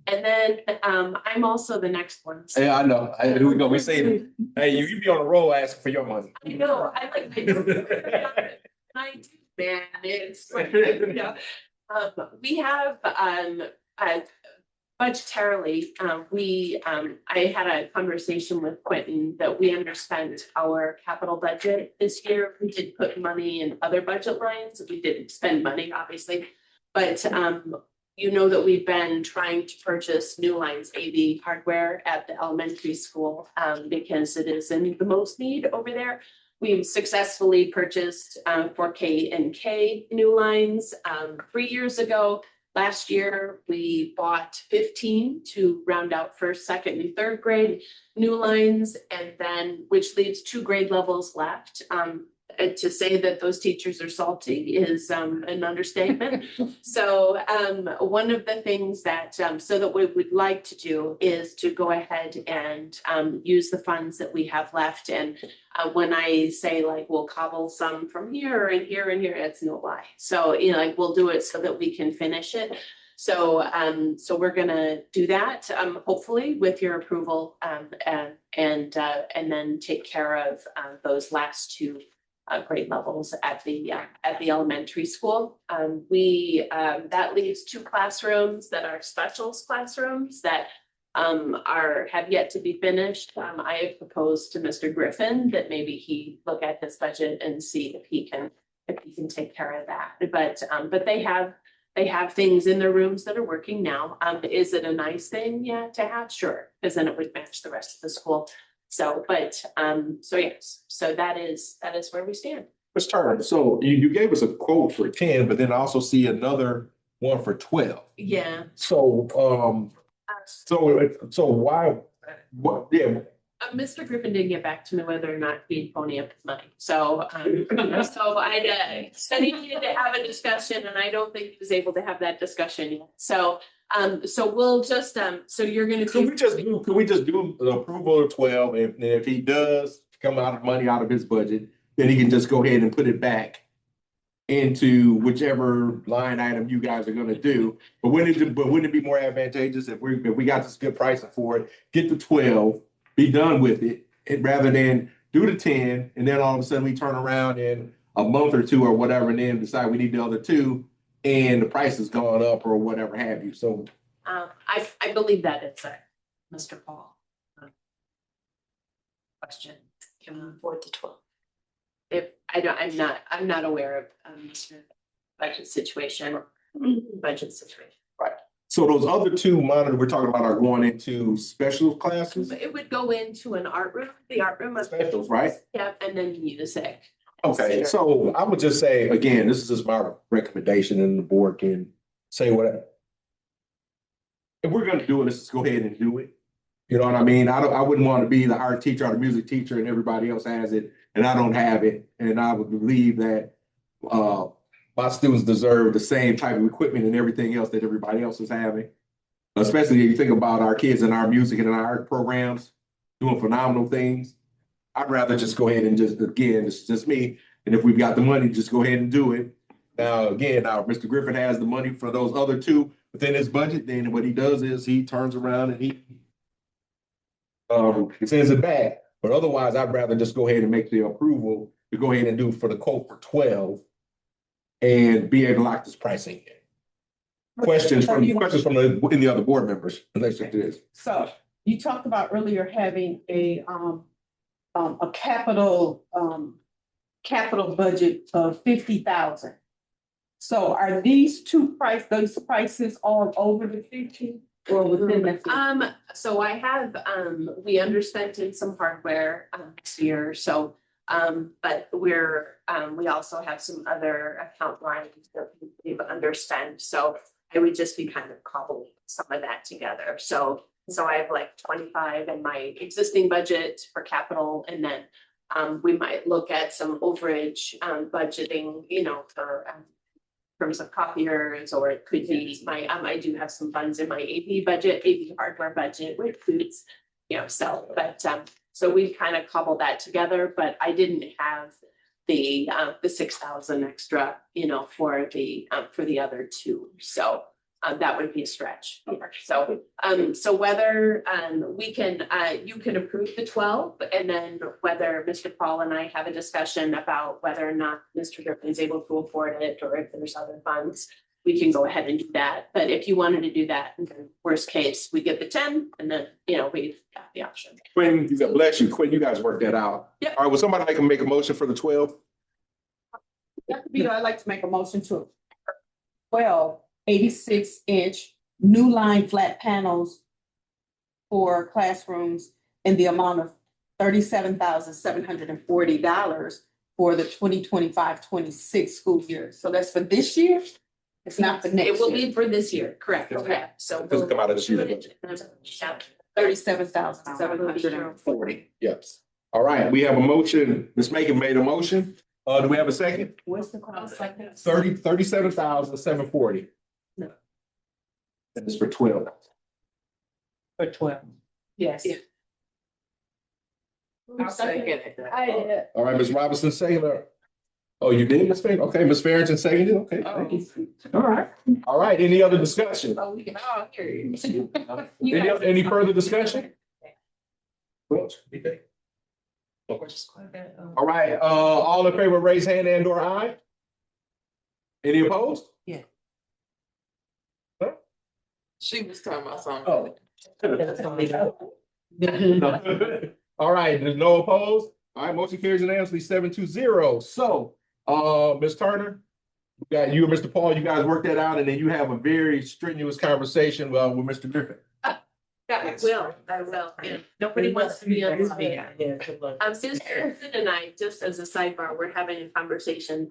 And then I'm also the next one. So Yeah, I know. Here we go. We say it. Hey, you be on the roll asking for your money. I know, I do, man, it's like, we have, budgetarily, I had a conversation with Quentin that we underspent our capital budget this year. We did put money in other budget lines, we didn't spend money, obviously. But, that we've been trying to purchase new lines, AV hardware at the elementary school, because it is in the most need over there. We've successfully purchased for K and K new lines 3 years ago. Last year, we bought 15 to round out first, second, and third grade new lines, and then which leaves 2 grade levels left. To say that those teachers are salty is an understatement. So one of the things that what we would like to do is to go ahead and use the funds that we have left. And when I say like we'll cobble some from here and here and here, it's no lie. So we'll do it so that we can finish it. So we're gonna do that, hopefully with your approval, and then take care of those last 2 grade levels at the elementary school. That leaves 2 classrooms that are specials classrooms that have yet to be finished. I have proposed to Mr. Griffin that maybe he look at his budget and see if he can take care of that. But they have things in their rooms that are working now. Is it a nice thing? Yeah, to have, sure, because then it would match the rest of the school. So yes, so that is where we stand. Ms. Turner, so you gave us a quote for 10, but then I also see another one for 12. Yeah. So why, what, yeah. Mr. Griffin didn't get back to me whether or not he'd pony up his money. So I said he needed to have a discussion, and I don't think he was able to have that discussion yet. So we'll just, so you're gonna. Could we just do the approval of 12, and if he does come out of money out of his budget, then he can just go ahead and put it back into whichever line item you guys are gonna do. But wouldn't it be more advantageous if we got this good pricing for it, get the 12, be done with it, and rather than do the 10, and then all of a sudden we turn around in a month or 2 or whatever, and then decide we need the other 2, and the price has gone up or whatever have you. So I believe that it's a Mr. Paul. Question. For the 12th. If I'm not aware of Mr. budget situation or budget situation. So those other two monitors we're talking about are going into special classes? It would go into an art room, the art room. Specials, right? Yeah, and then music. Okay, so I would just say, again, this is just my recommendation and the board can say whatever. If we're gonna do it, let's just go ahead and do it. You know what I mean? I wouldn't want to be the art teacher or the music teacher and everybody else has it and I don't have it. And I would believe that my students deserve the same type of equipment and everything else that everybody else is having. Especially if you think about our kids in our music and our art programs doing phenomenal things. I'd rather just go ahead and just, again, it's just me. And if we've got the money, just go ahead and do it. Now, again, Mr. Griffin has the money for those other two within his budget. Then what he does is he turns around and he sends it back. But otherwise, I'd rather just go ahead and make the approval to go ahead and do for the quote for 12 and be able to lock this pricing in. Questions from any other board members in relation to this? So you talked about earlier having a capital budget of 50,000. So are these those prices all over the 50 or within the 50? So I have, we underspent in some hardware this year, so but we also have some other account lines that we've underspent, so I would just be kind of cobbling some of that together. So I have like 25 in my existing budget for capital, and then we might look at some overage budgeting, for terms of copiers, or it could be I do have some funds in my AP budget, AP hardware budget, which includes, so we kind of cobbled that together, but I didn't have the 6,000 extra, for the other two. So that would be a stretch. So whether we can, you can approve the 12, and then whether Mr. Paul and I have a discussion about whether or not Mr. Griffin is able to afford it, or if there's other funds, we can go ahead and do that. But if you wanted to do that, then worst case, we get the 10, and then, we've got the option. Quinn, bless you. Quinn, you guys work that out. Yep. All right, would somebody make a motion for the 12? I'd like to make a motion to 12 86-inch new line flat panels for classrooms in the amount of $37,740 for the 2025-26 school year. So that's for this year? It's not for next year? It will be for this year, correct? Okay, so. Doesn't come out of this year. $37,740. Yes. All right, we have a motion. Ms. Macon made a motion. Do we have a second? What's the cost? 37,740. No. And it's for 12. For 12. Yes. I'll second it. I did. All right, Ms. Robinson, second. Oh, you did, Ms. Farrington? Okay, Ms. Farrington seconded. Okay, thank you. All right. All right, any other discussion? So we can all hear you. Any further discussion? All right, all in favor, raise hand and/or aye. Any opposed? Yeah. Huh? She was talking about something. Oh. All right, there's no opposed. All right, motion carries unanimously 7-0. So, Ms. Turner, you and Mr. Paul, you guys work that out, and then you have a very strenuous conversation with Mr. Griffin. I will. Yeah. Nobody wants to be on this meeting. Susan and I, just as a sidebar, we're having a conversation.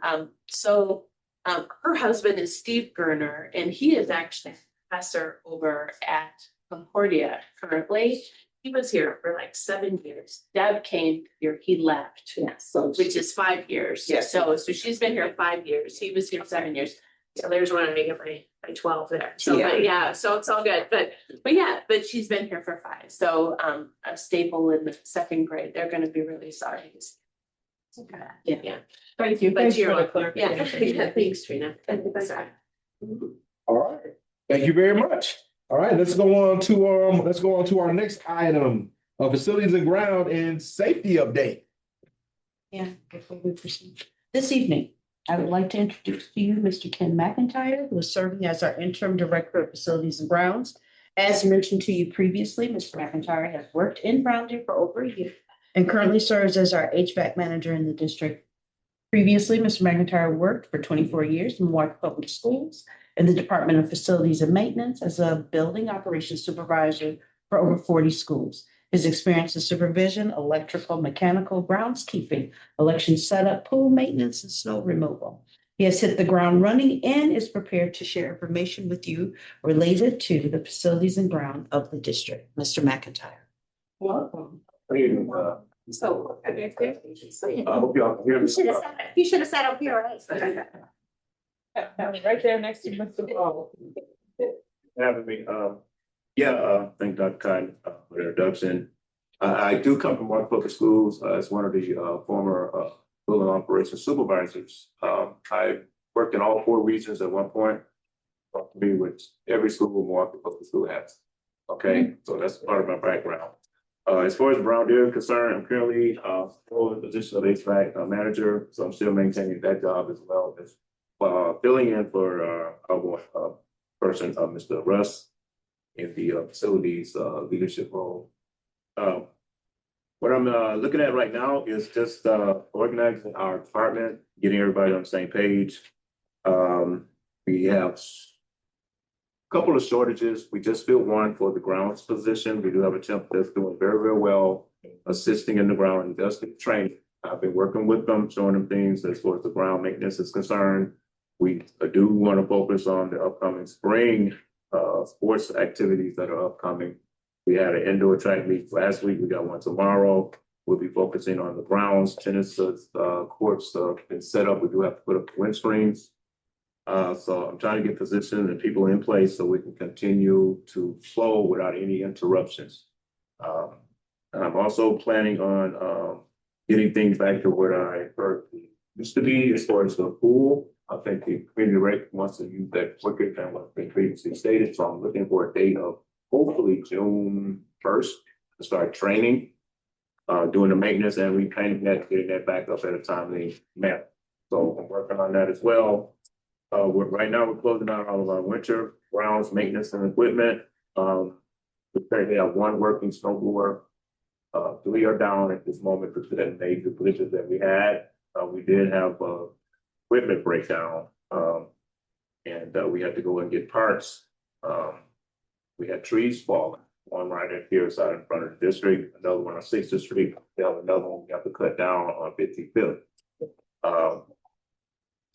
So her husband is Steve Gerner, and he is actually a professor over at Concordia currently. He was here for like 7 years. Deb came here, he left. Yes. Which is 5 years. Yes. So she's been here 5 years. He was here 7 years. So there's one I get my 12 there. So, but yeah, so it's all good. But she's been here for 5. So a staple in the 2nd grade. They're going to be really sorry. Okay. Yeah. Thank you. But you're welcome. Yeah. Thanks, Trina. All right, thank you very much. All right, let's go on to our next item, facilities and ground and safety update. Yeah, before we proceed. This evening, I would like to introduce to you Mr. Ken McIntyre, who is serving as our interim director of facilities and grounds. As mentioned to you previously, Mr. McIntyre has worked in Brown Deer for over a year and currently serves as our HVAC manager in the district. Previously, Mr. McIntyre worked for 24 years in Milwaukee Public Schools in the Department of Facilities and Maintenance as a building operations supervisor for over 40 schools. His experience in supervision, electrical, mechanical, groundskeeping, election setup, pool maintenance, and snow removal. He has hit the ground running and is prepared to share information with you related to the facilities and ground of the district. Mr. McIntyre. Welcome. So. I hope y'all can hear me. You should have sat up here, right? Right there next to Mr. Ball. Having me, thank Dr. Cotton for the introduction. I do come from Mark Public Schools as one of the former building operations supervisors. I worked in all 4 regions at one point. Me with every school Milwaukee Public School has. Okay, so that's part of my background. As far as Brown Deer is concerned, I'm currently holding the position of HVAC manager, so I'm still maintaining that job as well as filling in for our person, Mr. Russ, in the facilities leadership role. What I'm looking at right now is just organizing our department, getting everybody on the same page. We have a couple of shortages. We just filled one for the grounds position. We do have a temp that's doing very, very well, assisting in the ground and does the training. I've been working with them, showing them things as far as the ground maintenance is concerned. We do want to focus on the upcoming spring sports activities that are upcoming. We had an indoor track meet last week. We got one tomorrow. We'll be focusing on the grounds, tennis courts been set up. We do have to put up wind screens. So I'm trying to get positioned and people in place so we can continue to flow without any interruptions. And I'm also planning on getting things back to what I heard used to be as far as the pool. I think the community rate wants to use that quicker than what's been previously stated. So I'm looking for a date of hopefully June 1st to start training, doing the maintenance and repainting that, getting that back up at a timely manner. So I'm working on that as well. Right now, we're closing out all of our winter grounds, maintenance and equipment. We currently have 1 working snow blower. 3 are down at this moment because of that major glitches that we had. We did have equipment breakdown, and we had to go and get parts. We had trees falling, one right at here side in front of the district, another one on 6th Street, another one we have to cut down on 55th.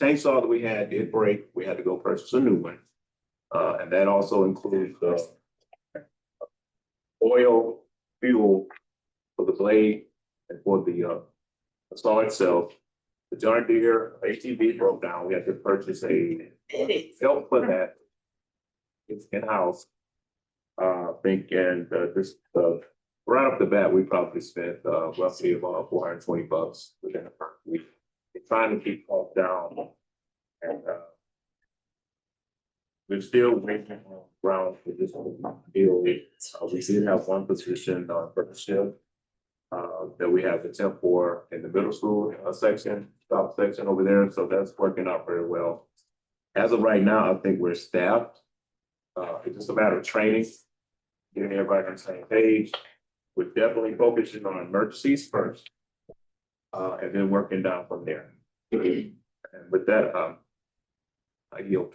Chainsaw that we had did break. We had to go purchase a new one. And that also includes oil, fuel for the blade and for the saw itself. The John Deere ATV broke down. We had to purchase a belt for that. It's in-house. I think, and this right off the bat, we probably spent roughly about $420 within the first week. We're trying to keep costs down, and we're still waiting on ground for this deal. We did have one position on first shift that we have the temp for in the middle school section, top section over there. So that's working out very well. As of right now, I think we're staffed. It's just a matter of training, getting everybody on the same page. We're definitely focusing on emergencies first, and then working down from there. And with that, I yield.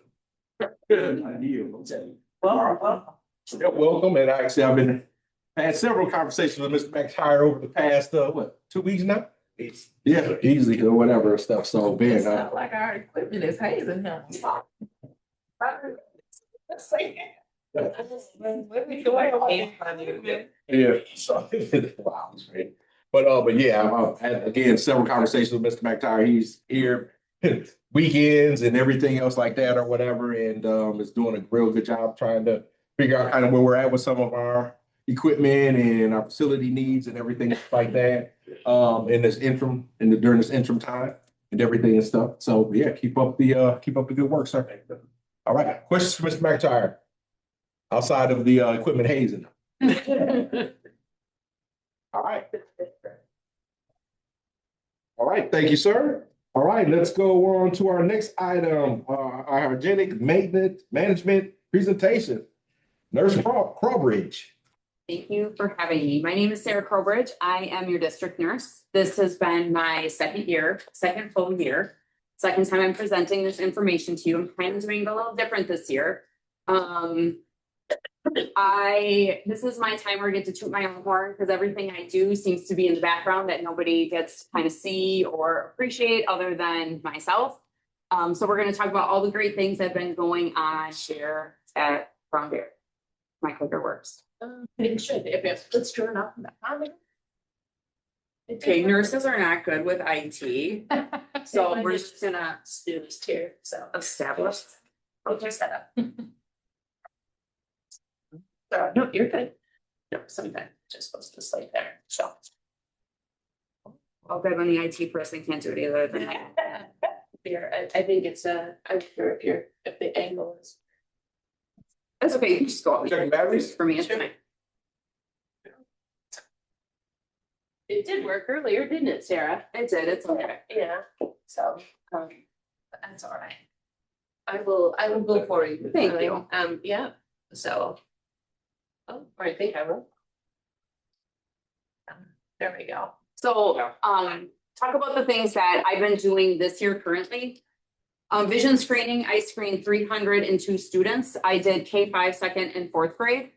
Welcome, and actually, I've had several conversations with Mr. McIntyre over the past 2 weeks now. Yeah, easily or whatever stuff. So Ben, It's not like our equipment is hazing him. yeah. So wow, it's great. But yeah, I've had again several conversations with Mr. McIntyre. He's here weekends and everything else like that or whatever, and is doing a real good job trying to figure out kind of where we're at with some of our equipment and our facility needs and everything like that. In this interim, during this interim time and everything and stuff. So yeah, keep up the good work, sir. All right, questions for Mr. McIntyre outside of the equipment hazing. All right. All right, thank you, sir. All right, let's go on to our next item, our hygienic maintenance management presentation. Nurse Crawbridge. Thank you for having me. My name is Sarah Crowbridge. I am your district nurse. This has been my second full year. Second time I'm presenting this information to you. I'm kind of doing it a little different this year. This is my time where I get to toot my own horn because everything I do seems to be in the background that nobody gets to kind of see or appreciate other than myself. So we're going to talk about all the great things that have been going on here at Brown Bear. My clicker works. It should, if it's true enough. Okay, nurses are not good with IT, so we're just gonna do this here, so. establish. Okay, set up. No, you're good. No, sometimes just supposed to slide there, so. All good when the IT person can't do it either. Then Here, I think it's I'm sure if the angle is. that's okay. You can just go. Checking batteries? For me, it's fine. It did work earlier, didn't it, Sarah? It did. It's okay. Yeah, so, that's all right. I will go for you. Thank you. Yeah, so. Oh, I think I will. There we go. So, talk about the things that I've been doing this year currently. Vision screening, I screened 302 students. I did K-5, second and fourth grade.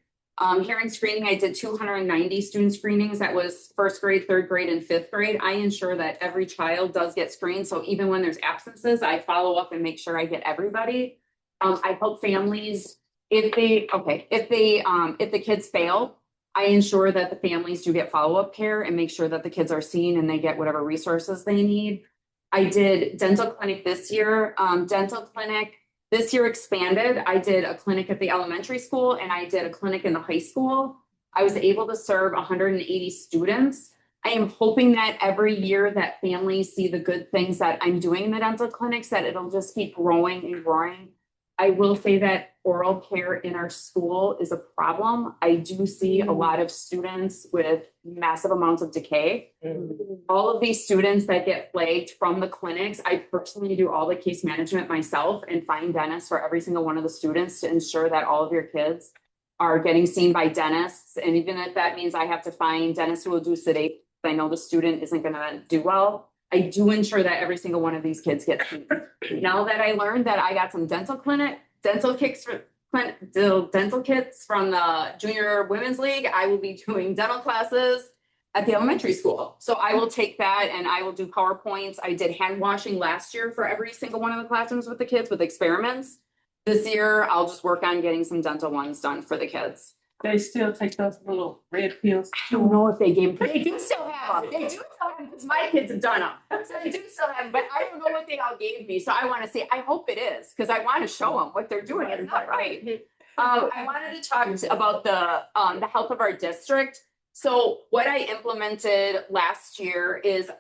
Hearing screening, I did 290 student screenings. That was first grade, third grade, and fifth grade. I ensure that every child does get screened. So even when there's absences, I follow up and make sure I get everybody. I help families if the kids fail, I ensure that the families do get follow-up care and make sure that the kids are seen and they get whatever resources they need. I did dental clinic this year. Dental clinic this year expanded. I did a clinic at the elementary school and I did a clinic in the high school. I was able to serve 180 students. I am hoping that every year that families see the good things that I'm doing in the dental clinics, that it'll just keep growing and growing. I will say that oral care in our school is a problem. I do see a lot of students with massive amounts of decay. All of these students that get flagged from the clinics, I personally do all the case management myself and find dentists for every single one of the students to ensure that all of your kids are getting seen by dentists. And even if that means I have to find dentists who will do sedation, I know the student isn't going to do well. I do ensure that every single one of these kids gets seen. Now that I learned that I got some dental kits from the Junior Women's League, I will be doing dental classes at the elementary school. So I will take that and I will do PowerPoints. I did hand washing last year for every single one of the classrooms with the kids with experiments. This year, I'll just work on getting some dental ones done for the kids. They still take those little red pills. I don't know if they gave them. They do still have them. They do still have them because my kids have done them. So they do still have them, but I don't know what they all gave me. So I want to say, I hope it is because I want to show them what they're doing. It's not right. I wanted to talk about the health of our district. So what I implemented last year is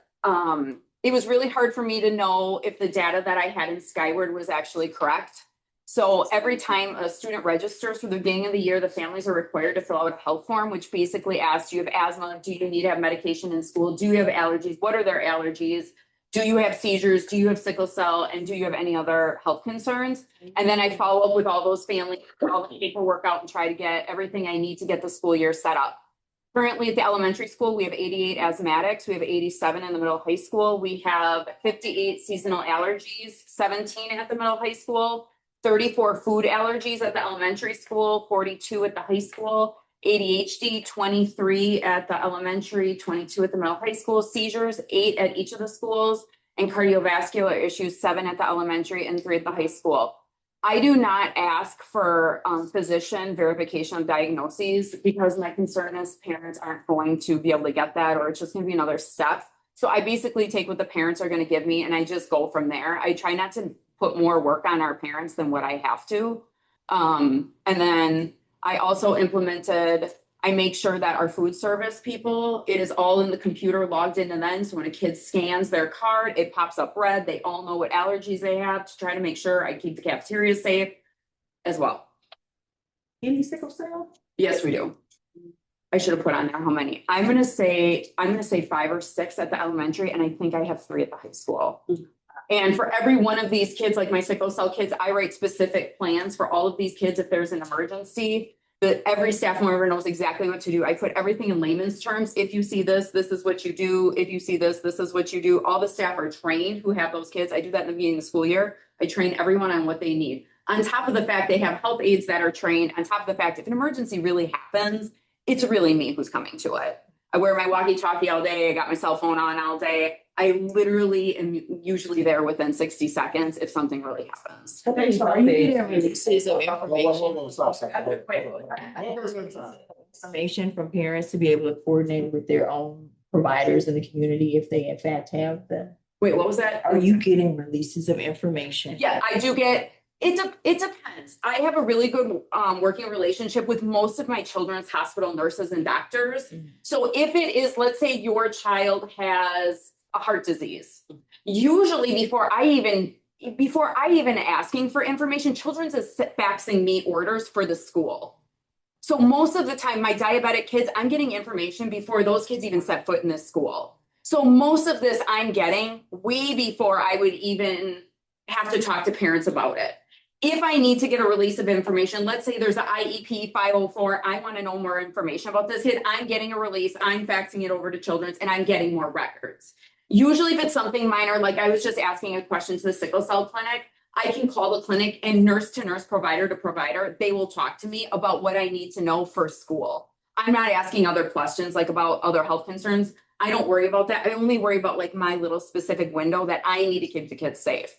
it was really hard for me to know if the data that I had in Skyward was actually correct. So every time a student registers for the beginning of the year, the families are required to fill out a health form, which basically asks, do you have asthma? Do you need to have medication in school? Do you have allergies? What are their allergies? Do you have seizures? Do you have sickle cell? And do you have any other health concerns? And then I follow up with all those families, all the paperwork out and try to get everything I need to get the school year set up. Currently at the elementary school, we have 88 asthmatics. We have 87 in the middle high school. We have 58 seasonal allergies, 17 at the middle high school. 34 food allergies at the elementary school, 42 at the high school, ADHD, 23 at the elementary, 22 at the middle high school, seizures, 8 at each of the schools, and cardiovascular issues, 7 at the elementary and 3 at the high school. I do not ask for physician verification of diagnoses because my concern is parents aren't going to be able to get that, or it's just going to be another step. So I basically take what the parents are going to give me and I just go from there. I try not to put more work on our parents than what I have to. And then I also I make sure that our food service people, it is all in the computer logged in and then, so when a kid scans their card, it pops up red. They all know what allergies they have to try to make sure I keep the cafeteria safe as well. Any sickle cell? Yes, we do. I should have put on there how many. I'm gonna say 5 or 6 at the elementary, and I think I have 3 at the high school. And for every one of these kids, like my sickle cell kids, I write specific plans for all of these kids if there's an emergency. Every staff member knows exactly what to do. I put everything in layman's terms. If you see this, this is what you do. If you see this, this is what you do. All the staff are trained who have those kids. I do that in the beginning of the school year. I train everyone on what they need. On top of the fact they have health aides that are trained, on top of the fact if an emergency really happens, it's really me who's coming to it. I wear my walkie-talkie all day. I got my cell phone on all day. I literally am usually there within 60 seconds if something really happens. Okay, so are you getting releases of information from parents to be able to coordinate with their own providers in the community if they in fact have them? Wait, what was that? Are you getting releases of information? Yeah, I do get, it depends. I have a really good working relationship with most of my children's hospital nurses and doctors. So if it is, let's say your child has a heart disease, usually before I even asking for information, Children's is faxing me orders for the school. So most of the time, my diabetic kids, I'm getting information before those kids even set foot in this school. So most of this I'm getting way before I would even have to talk to parents about it. If I need to get a release of information, let's say there's an IEP 504, I want to know more information about this kid, I'm getting a release, I'm faxing it over to Children's, and I'm getting more records. Usually if it's something minor, like I was just asking a question to the sickle cell clinic, I can call the clinic and nurse to nurse, provider to provider, they will talk to me about what I need to know for school. I'm not asking other questions like about other health concerns. I don't worry about that. I only worry about like my little specific window that I need to keep the kids safe.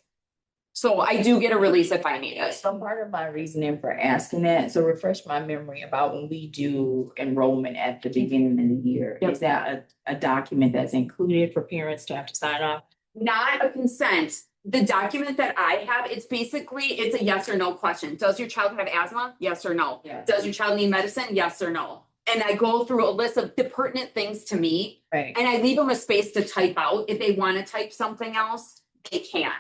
So I do get a release if I need it. So part of my reasoning for asking that, so refresh my memory about when we do enrollment at the beginning of the year. Yep. Is that a document that's included for parents to have to sign off? Not a consent. The document that I have, it's a yes or no question. Does your child have asthma? Yes or no. Yeah. Does your child need medicine? Yes or no. And I go through a list of the pertinent things to me. Right. And I leave them a space to type out. If they want to type something else, they can.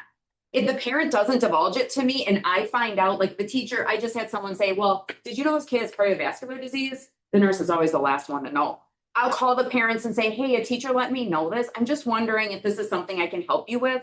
If the parent doesn't divulge it to me and I find out, like the teacher, I just had someone say, well, did you know this kid has cardiovascular disease? The nurse is always the last one to know. I'll call the parents and say, hey, a teacher let me know this. I'm just wondering if this is something I can help you with.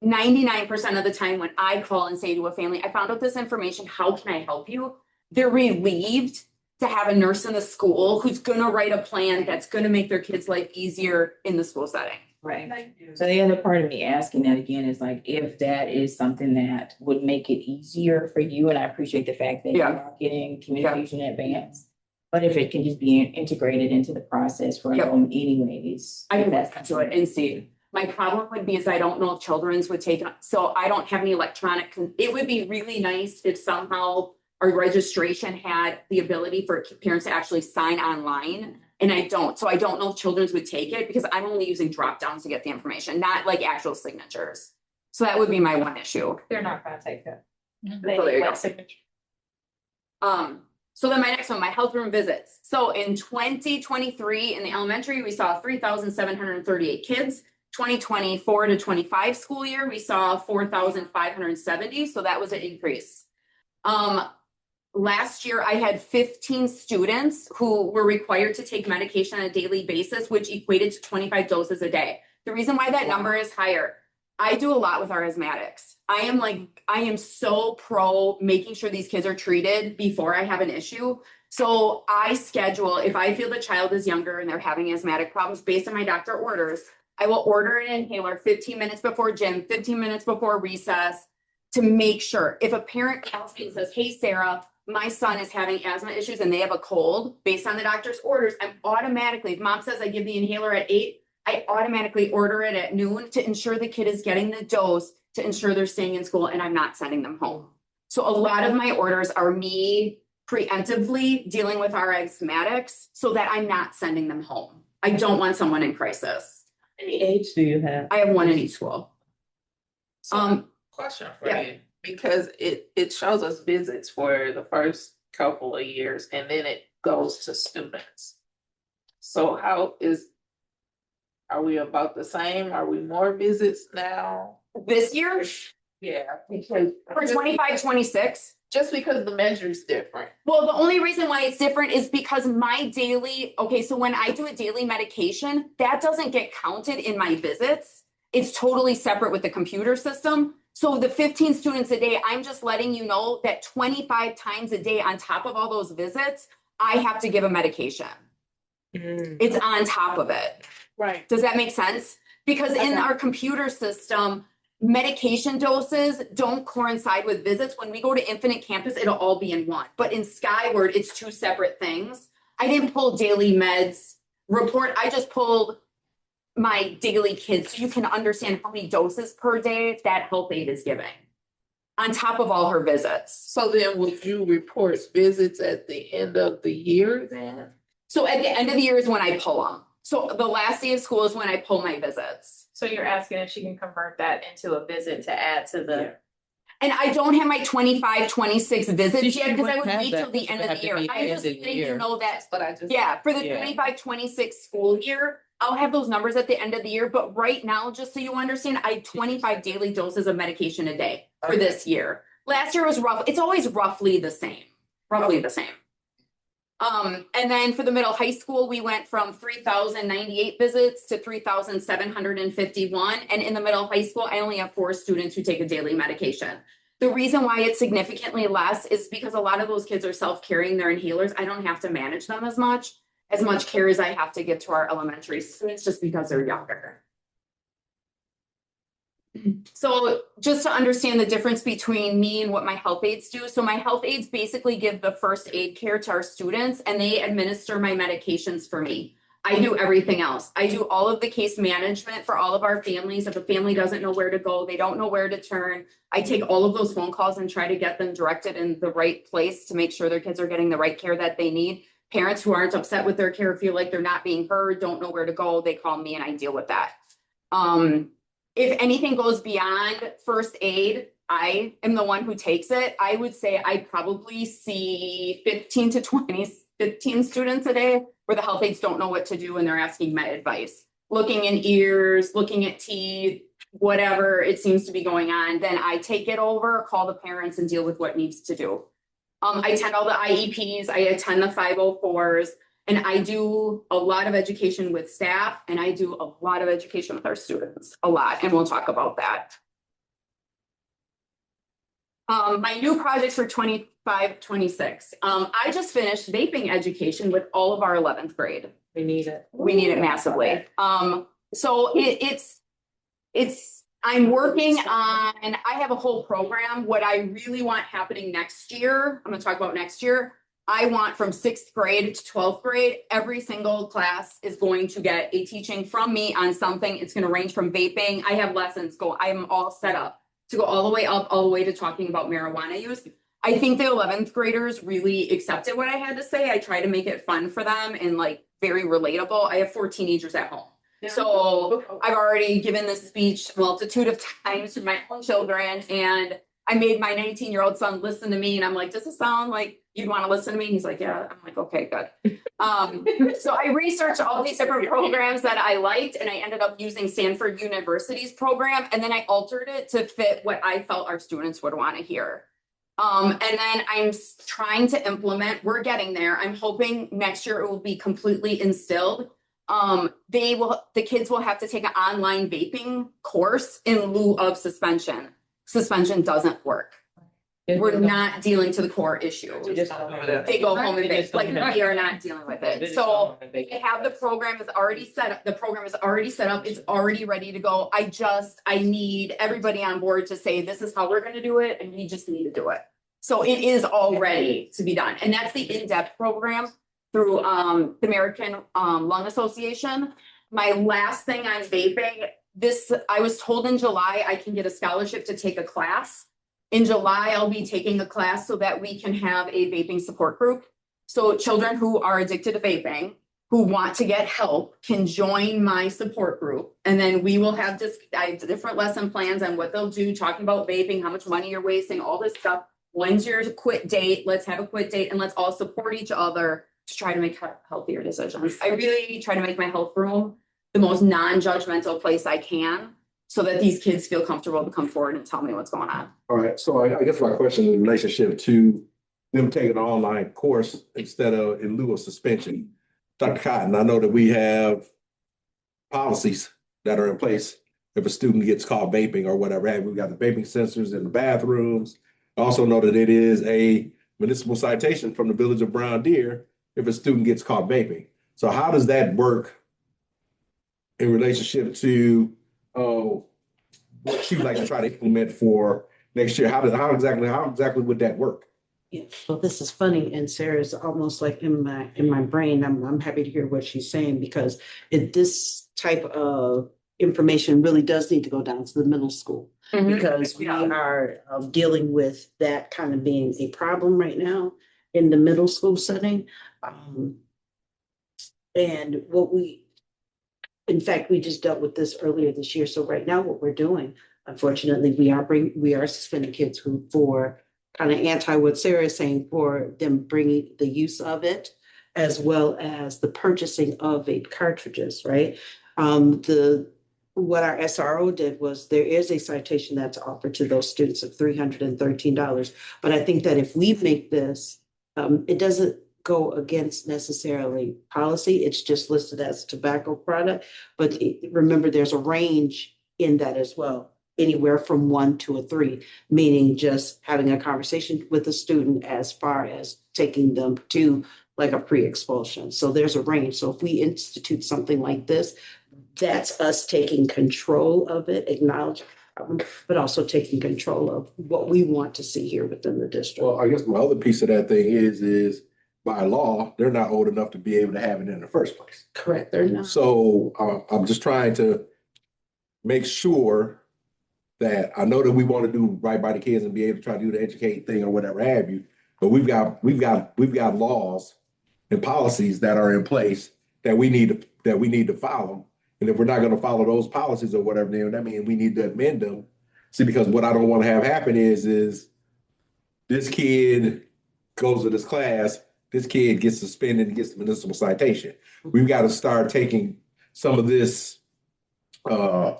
99% of the time when I call and say to a family, I found out this information, how can I help you? They're relieved to have a nurse in the school who's gonna write a plan that's gonna make their kids' life easier in the school setting. Right. So the other part of me asking that again is like, if that is something that would make it easier for you, and I appreciate the fact that Yeah. you're not getting communication in advance. But if it can just be integrated into the process for Yep. enrollment anyways. I can look into it and see. My problem would be is I don't know if Children's would take it, so I don't have any electronic, it would be really nice if somehow our registration had the ability for parents to actually sign online. And I don't, so I don't know if Children's would take it because I'm only using drop downs to get the information, not like actual signatures. So that would be my one issue. They're not gonna take that. So there you go. Signature. So then my next one, my health room visits. So in 2023 in the elementary, we saw 3,738 kids. 2024 to 25 school year, we saw 4,570. So that was an increase. Last year, I had 15 students who were required to take medication on a daily basis, which equated to 25 doses a day. The reason why that number is higher, I do a lot with our asthmatics. I am so pro making sure these kids are treated before I have an issue. So I schedule, if I feel the child is younger and they're having asthmatic problems based on my doctor orders, I will order an inhaler 15 minutes before gym, 15 minutes before recess to make sure. If a parent calls me and says, hey, Sarah, my son is having asthma issues and they have a cold, based on the doctor's orders, I'm automatically, if mom says I give the inhaler at 8, I automatically order it at noon to ensure the kid is getting the dose, to ensure they're staying in school and I'm not sending them home. So a lot of my orders are me preemptively dealing with our asthmatics so that I'm not sending them home. I don't want someone in crisis. How many age do you have? I have one in each school. Question for Yeah. you, because it shows us visits for the first couple of years and then it goes to students. So are we about the same? Are we more visits now? This year, Yeah. for 25, 26, Just because the measure is different. well, the only reason why it's different is because my daily, okay, so when I do a daily medication, that doesn't get counted in my visits. It's totally separate with the computer system. So the 15 students a day, I'm just letting you know that 25 times a day on top of all those visits, I have to give a medication. It's on top of it. Right. Does that make sense? Because in our computer system, medication doses don't coincide with visits. When we go to Infinite Campus, it'll all be in one. But in Skyward, it's two separate things. I didn't pull daily meds report. I just pulled my daily kids, so you can understand how many doses per day that health aide is giving on top of all her visits. So then would you report visits at the end of the year then? So at the end of the year is when I pull them. So the last day of school is when I pull my visits. So you're asking if she can convert that into a visit to add to the. And I don't have my 25, 26 visits yet because I would wouldn't have wait that. till the end It of would the year. have to be I end just of the letting you year. know that, But I just. yeah, for the Yeah. 25, 26 school year, I'll have those numbers at the end of the year. But right now, just so you understand, I have 25 daily doses of medication a day for this year. Last year was rough. It's always roughly the same, the same. And then for the middle high school, we went from 3,098 visits to 3,751. And in the middle high school, I only have 4 students who take a daily medication. The reason why it's significantly less is because a lot of those kids are self-carrying their inhalers. I don't have to manage them as much care as I have to give to our elementary students just because they're younger. So just to understand the difference between me and what my health aides do. So my health aides basically give the first aid care to our students and they administer my medications for me. I do everything else. I do all of the case management for all of our families. If a family doesn't know where to go, they don't know where to turn, I take all of those phone calls and try to get them directed in the right place to make sure their kids are getting the right care that they need. Parents who aren't upset with their care, feel like they're not being heard, don't know where to go, they call me and I deal with that. If anything goes beyond first aid, I am the one who takes it. I would say I probably see 15 students a day where the health aides don't know what to do and they're asking my advice. Looking in ears, looking at teeth, whatever it seems to be going on, then I take it over, call the parents and deal with what needs to do. I attend all the IEPs, I attend the 504s, and I do a lot of education with staff and I do a lot of education with our students, a lot, and we'll talk about that. My new projects for 25, 26. I just finished vaping education with all of our 11th grade. We need it. We need it massively. So I'm working on, I have a whole program. What I really want happening next year, I'm gonna talk about next year. I want from 6th grade to 12th grade, every single class is going to get a teaching from me on something. It's gonna range from vaping. I have lessons I'm all set up to go all the way up, all the way to talking about marijuana use. I think the 11th graders really accepted what I had to say. I try to make it fun for them and like very relatable. I have 4 teenagers at home. So I've already given this speech a multitude of times to my own children and I made my 19-year-old son listen to me and I'm like, does it sound like you'd want to listen to me? He's like, yeah. I'm like, okay, good. So I researched all these different programs that I liked and I ended up using Stanford University's program and then I altered it to fit what I felt our students would want to hear. And then I'm trying to implement, we're getting there. I'm hoping next year it will be completely instilled. The kids will have to take an online vaping course in lieu of suspension. Suspension doesn't work. We're not dealing to the core issue. They go home and vape, like we are not dealing with it. So they have the program is already set up. The program is already set up. It's already ready to go. I need everybody on board to say, this is how we're going to do it. And we just need to do it. So it is all ready to be done. And that's the in-depth program through the American Lung Association. My last thing on vaping, I was told in July I can get a scholarship to take a class. In July, I'll be taking a class so that we can have a vaping support group. So children who are addicted to vaping, who want to get help, can join my support group. And then we will have different lesson plans on what they'll do, talking about vaping, how much money you're wasting, all this stuff. When's your quit date? Let's have a quit date and let's all support each other to try to make healthier decisions. I really try to make my health room the most non-judgmental place I can so that these kids feel comfortable to come forward and tell me what's going on. All right, so I guess my question in relationship to them taking an online course instead of in lieu of suspension. Dr. Cotton, I know that we have policies that are in place if a student gets caught vaping or whatever. And we've got the vaping sensors in the bathrooms. I also know that it is a municipal citation from the village of Brown Deer if a student gets caught vaping. So how does that work in relationship to what you'd like to try to implement for next year? How exactly would that work? Yeah, well, this is funny, and Sarah's almost like in my brain. I'm happy to hear what she's saying because this type of information really does need to go down to the middle school because we are dealing with that kind of being a problem right now in the middle school setting. And in fact, we just dealt with this earlier this year. So right now, what we're doing, unfortunately, we are suspending kids who for kind of anti what Sarah is saying for them bringing the use of it, as well as the purchasing of vape cartridges, right? What our SRO did was there is a citation that's offered to those students of $313. But I think that if we make this, it doesn't go against necessarily policy. It's just listed as a tobacco product. But remember, there's a range in that as well, anywhere from 1 to a 3, meaning just having a conversation with the student as far as taking them to like a pre-expulsion. So there's a range. So if we institute something like this, that's us taking control of it, acknowledging, but also taking control of what we want to see here within the district. Well, I guess my other piece of that thing is by law, they're not old enough to be able to have it in the first place. Correct, they're not. So I'm just trying to make sure that I know that we want to do right by the kids and be able to try to do the educate thing or whatever have you, but we've got laws and policies that are in place that we need to follow. And if we're not going to follow those policies or whatever, then that means we need to amend them. See, because what I don't want to have happen is this kid goes to this class, this kid gets suspended and gets the municipal citation. We've got to start taking some of this to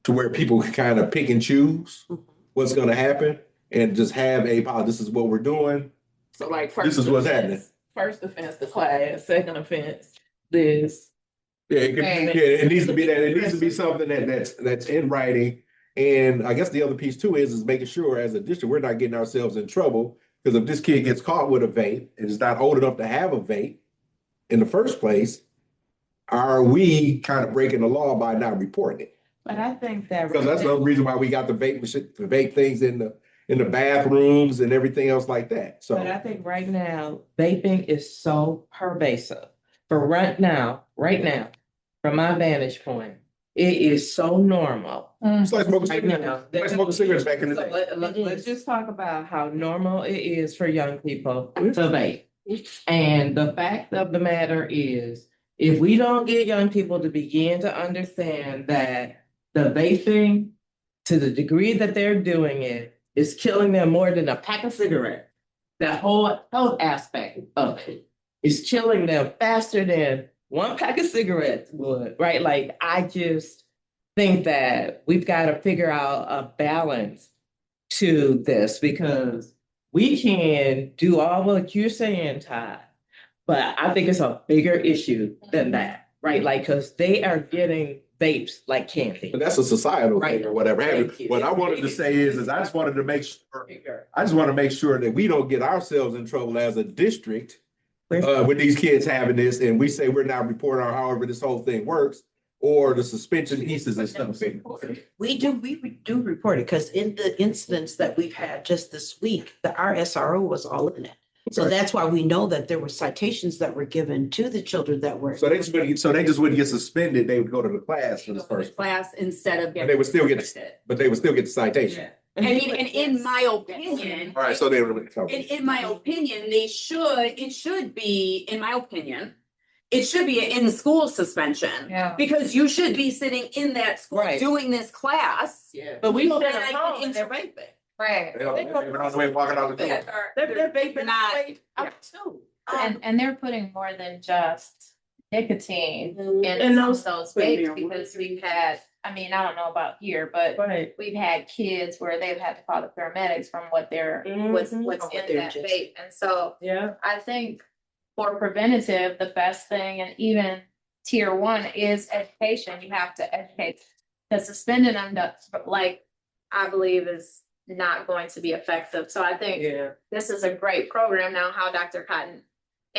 where people can kind of pick and choose what's going to happen and just have a policy. This is what we're doing. So like This is what's happening. First offense, the class, second offense, this. Yeah, it needs to be that. It needs to be something that's in writing. And I guess the other piece too is making sure as a district we're not getting ourselves in trouble, because if this kid gets caught with a vape and is not old enough to have a vape in the first place, are we kind of breaking the law by not reporting it? But I think that. Because that's the reason why we got the vape things in the bathrooms and everything else like that. So But I think right now, vaping is so pervasive. For right now, from my vantage point, it is so normal. it's like smoking Right cigarettes. now. Like smoking cigarettes back in the So day. let's just talk about how normal it is for young people to vape. And the fact of the matter is, if we don't get young people to begin to understand that the vaping, to the degree that they're doing it, is killing them more than a pack of cigarettes, the whole health aspect of it is killing them faster than one pack of cigarettes would, right? Like, I just think that we've got to figure out a balance to this, because we can do all what you're saying, Todd, but I think it's a bigger issue than that, right? Like, because they are getting vapes like candy. But that's a societal thing Right. or whatever. Thank you. What I wanted to say is I just wanted to make sure that we don't get ourselves in trouble as a district with these kids having this, and we say we're not reporting on however this whole thing works, or the suspension pieces and stuff. We do report it, because in the incidents that we've had just this week, our SRO was all in it. So that's why we know that there were citations that were given to the children that were. So they just wouldn't get suspended. They would go to the class for the first. Class instead of. And they would still get the citation. I mean, and in my opinion. All right, so they would. In my opinion, it should be, in my opinion, it should be an in-school suspension. Yeah. Because you should be sitting in that school Right. doing this class. Yeah. But we don't Then have I a get home, into they're vaping. Right. They're on the way walking out the door. They're vaping Not- out too. And they're putting more than just nicotine Mhm. in And those those- vapes, because we've had, I mean, I don't know about here, but Right. we've had kids where they've had to call the paramedics from what they're, what's From in what they're that just- vape. And so Yeah. I think for preventative, the best thing, and even tier 1, is education. You have to educate Because suspending them, like, I believe is not going to be effective. So I think this is a great program now, how Dr. Cotton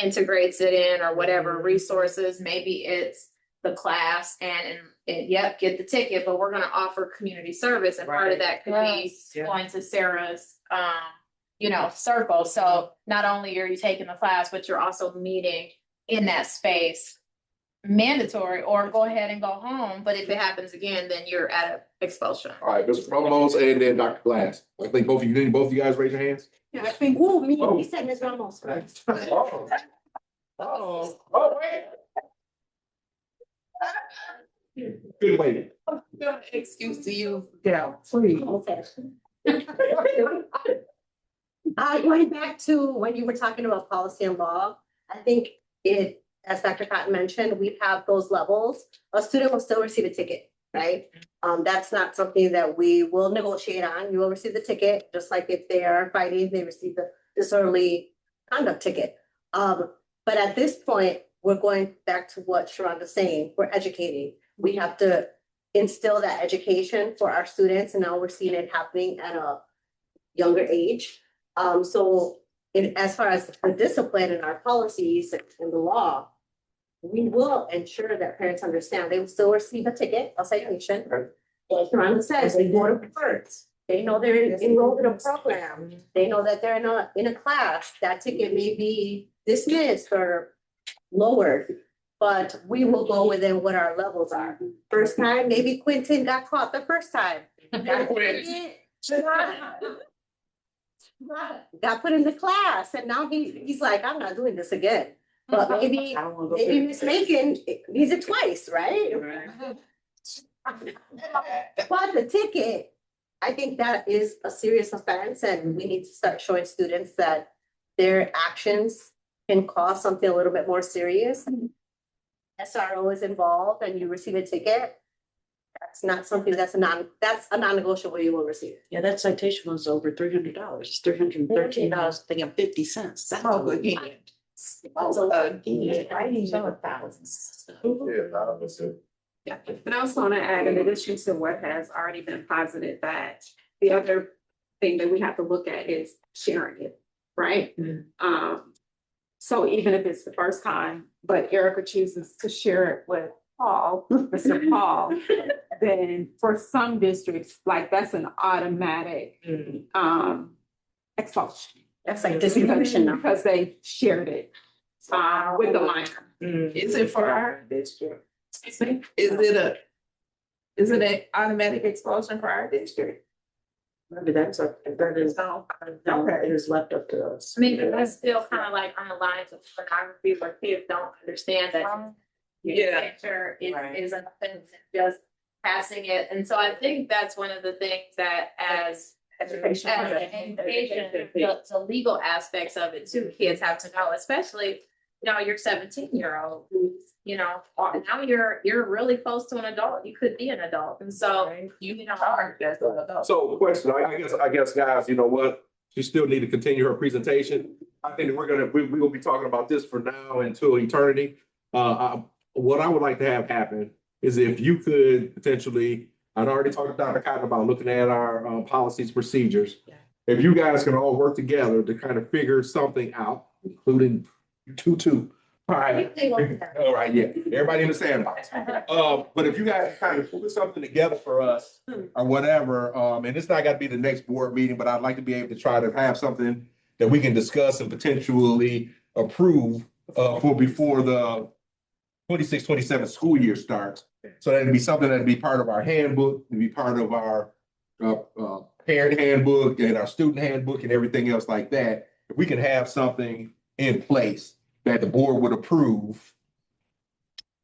integrates it in or whatever resources, maybe it's the class and yep, get the ticket, but we're gonna offer community service and part of that could be going to Sarah's, circle. So not only are you taking the class, but you're also meeting in that space. Mandatory or go ahead and go home, but if it happens again, then you're at a expulsion. All right, Mr. Ramos and then Dr. Glass. I think both of you guys raise your hands. Yeah, I think, he said Ms. Ramos first. Oh, wait. Good waiting. No excuse to use, yeah, please. Going back to when you were talking about policy and law, I think as Dr. Cotton mentioned, we have those levels. A student will still receive a ticket, right? That's not something that we will negotiate on. You will receive the ticket, just like if they are fighting, they receive the disorderly conduct ticket. But at this point, we're going back to what Sharonda's saying. We're educating. We have to instill that education for our students, and now we're seeing it happening at a younger age. As far as the discipline in our policies and the law, we will ensure that parents understand they will still receive a ticket, a citation. Like Sharonda says, they go to courts. They know they're enrolled in a program. They know that they're in a class. That ticket may be dismissed or lowered, but we will go within what our levels are. First time, maybe Quentin got caught the first time. Got put in the class, and now he's like, I'm not doing this again. But maybe Miss Macon needs it twice, right? But the ticket, I think that is a serious offense, and we need to start showing students that their actions can cause something a little bit more serious. SRO is involved and you receive a ticket. That's not something that's a non-negotiable you will receive. Yeah, that citation was over $300. It's $313, I think, and 50 cents. That's all good. Yeah, and I also want to add, in addition to what has already been posited, that the other thing that we have to look at is sharing it, right? So even if it's the first time, but Erica chooses to share it with Paul, Mr. Paul, then for some districts, like that's an automatic expulsion. That's like disinfection now. Because they shared it with the minor. Is it for our district? Is it an automatic expulsion for our district? Maybe that is left up to us. I mean, that's still kind of like on the lines of pornography where kids don't understand that. Picture is an offense, just passing it. And so I think that's one of the things that as education, the legal aspects of it too, kids have to know, especially, you're 17-year-old, now you're really close to an adult. You could be an adult. And so So question, I guess, guys, you know what? She still need to continue her presentation. I think that we will be talking about this for now until eternity. What I would like to have happen is if you could potentially, I'd already talked to Dr. Cotton about looking at our policies, procedures. If you guys can all work together to kind of figure something out, including you two. All right. All right, yeah. Everybody in the sandbox. But if you guys kind of put something together for us or whatever, and it's not got to be the next board meeting, but I'd like to be able to try to have something that we can discuss and potentially approve for before the 26-27 school year starts. So that'd be something that'd be part of our handbook, it'd be part of our parent handbook and our student handbook and everything else like that. If we can have something in place that the board would approve,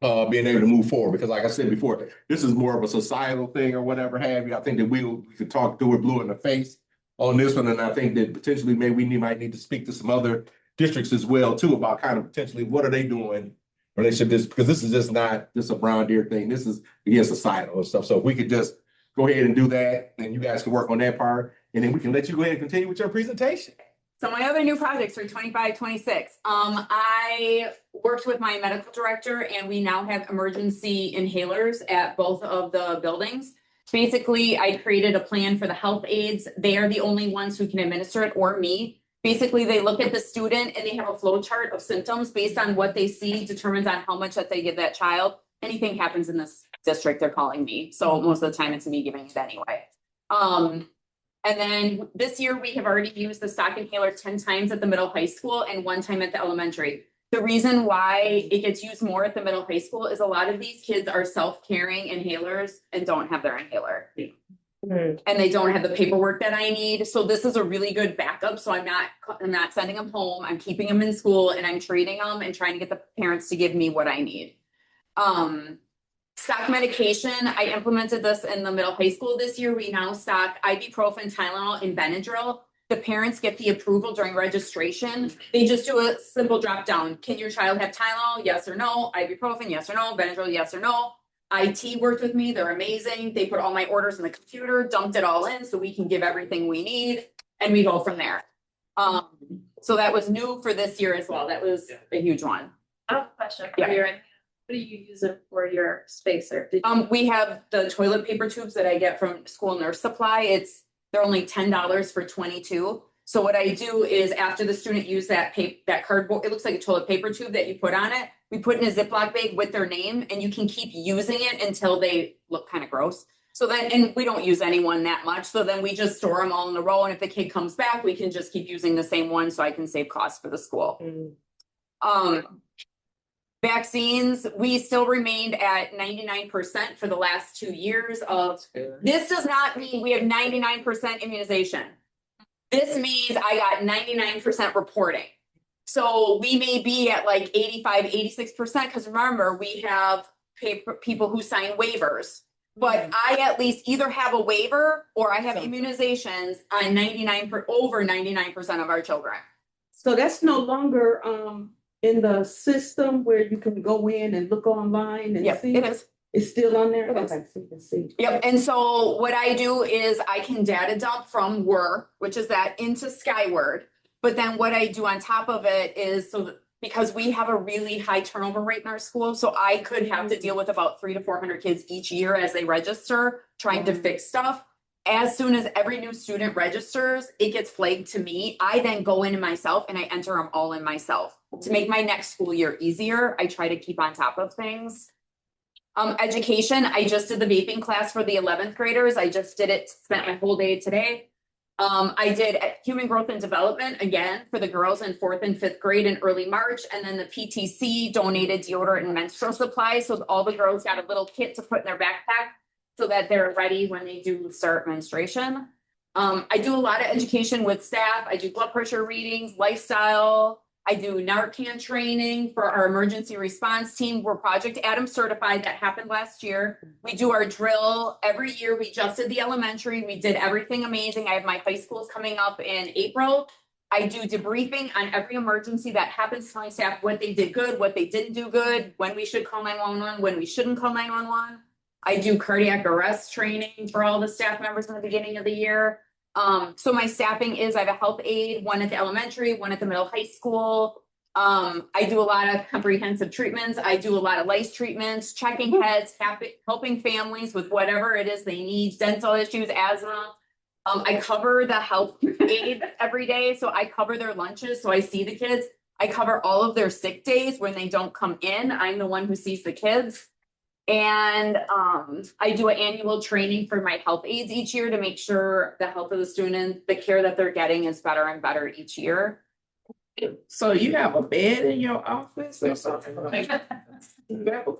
being able to move forward, because like I said before, this is more of a societal thing or whatever have you. I think that we could talk through it blue in the face on this one, and I think that potentially maybe we might need to speak to some other districts as well too about kind of potentially what are they doing in relation to this, because this is just not just a Brown Deer thing. This is again societal and stuff. So if we could just go ahead and do that, and you guys can work on that part, and then we can let you go ahead and continue with your presentation. So my other new projects for 25-26, I worked with my medical director and we now have emergency inhalers at both of the buildings. Basically, I created a plan for the health aides. They are the only ones who can administer it, or me. Basically, they look at the student and they have a flow chart of symptoms based on what they see determines on how much that they give that child. Anything happens in this district, they're calling me. So most of the time it's me giving it anyway. And then this year we have already used the stock inhaler 10 times at the middle high school and 1 time at the elementary. The reason why it gets used more at the middle high school is a lot of these kids are self-carrying inhalers and don't have their inhaler. And they don't have the paperwork that I need. So this is a really good backup. So I'm not sending them home. I'm keeping them in school and I'm treating them and trying to get the parents to give me what I need. Stock medication, I implemented this in the middle high school this year. We now stock ibuprofen, Tylenol, and Benadryl. The parents get the approval during registration. They just do a simple drop down. Can your child have Tylenol? Yes or no. Ibuprofen? Yes or no. Benadryl? Yes or no. IT worked with me. They're amazing. They put all my orders in the computer, dumped it all in so we can give everything we need, and we go from there. So that was new for this year as well. That was a huge one. I have a question for Yeah. you. What are you using for your spacer? We have the toilet paper tubes that I get from school nurse supply. They're only $10 for 22. So what I do is after the student used that cardboard, it looks like a toilet paper tube that you put on it. We put in a Ziploc bag with their name and you can keep using it until they look kind of gross. So then, and we don't use anyone that much. So then we just store them all in a row. And if the kid comes back, we can just keep using the same one so I can save costs for the school. Vaccines, we still remained at 99% for the last 2 years of, this does not mean we have 99% immunization. This means I got 99% reporting. So we may be at like 85, 86%, because remember, we have people who sign waivers. But I at least either have a waiver or I have immunizations on over 99% of our children. So that's no longer in the system where you can go in and look online and Yep, see? it is. It's still on there? It is. Okay, so you can see. Yep, and so what I do is I can data dump from WER, which is that, into Skyward. But then what I do on top of it is, because we have a really high turnover rate in our school, so I could have to deal with about 300 to 400 kids each year as they register, trying to fix stuff. As soon as every new student registers, it gets flagged to me. I then go in myself and I enter them all in myself. To make my next school year easier, I try to keep on top of things. Education, I just did the vaping class for the 11th graders. I just did it, spent my whole day today. I did human growth and development again for the girls in 4th and 5th grade in early March. And then the PTC donated deodorant and menstrual supplies. So all the girls got a little kit to put in their backpack so that they're ready when they do start menstruation. I do a lot of education with staff. I do blood pressure readings, lifestyle. I do Narcan training for our emergency response team. We're Project Adam certified. That happened last year. We do our drill every year. We just did the elementary. We did everything amazing. I have my high schools coming up in April. I do debriefing on every emergency that happens, telling staff what they did good, what they didn't do good, when we should call 911, when we shouldn't call 911. I do cardiac arrest training for all the staff members in the beginning of the year. So my staffing is, I have a health aide, 1 at the elementary, 1 at the middle high school. I do a lot of comprehensive treatments. I do a lot of lice treatments, checking heads, helping families with whatever it is they need, dental issues, asthma. I cover the health aide every day. So I cover their lunches. So I see the kids. I cover all of their sick days when they don't come in. I'm the one who sees the kids. And I do an annual training for my health aides each year to make sure the health of the student, the care that they're getting is better and better each year. So you have a bed in your office or something? I have a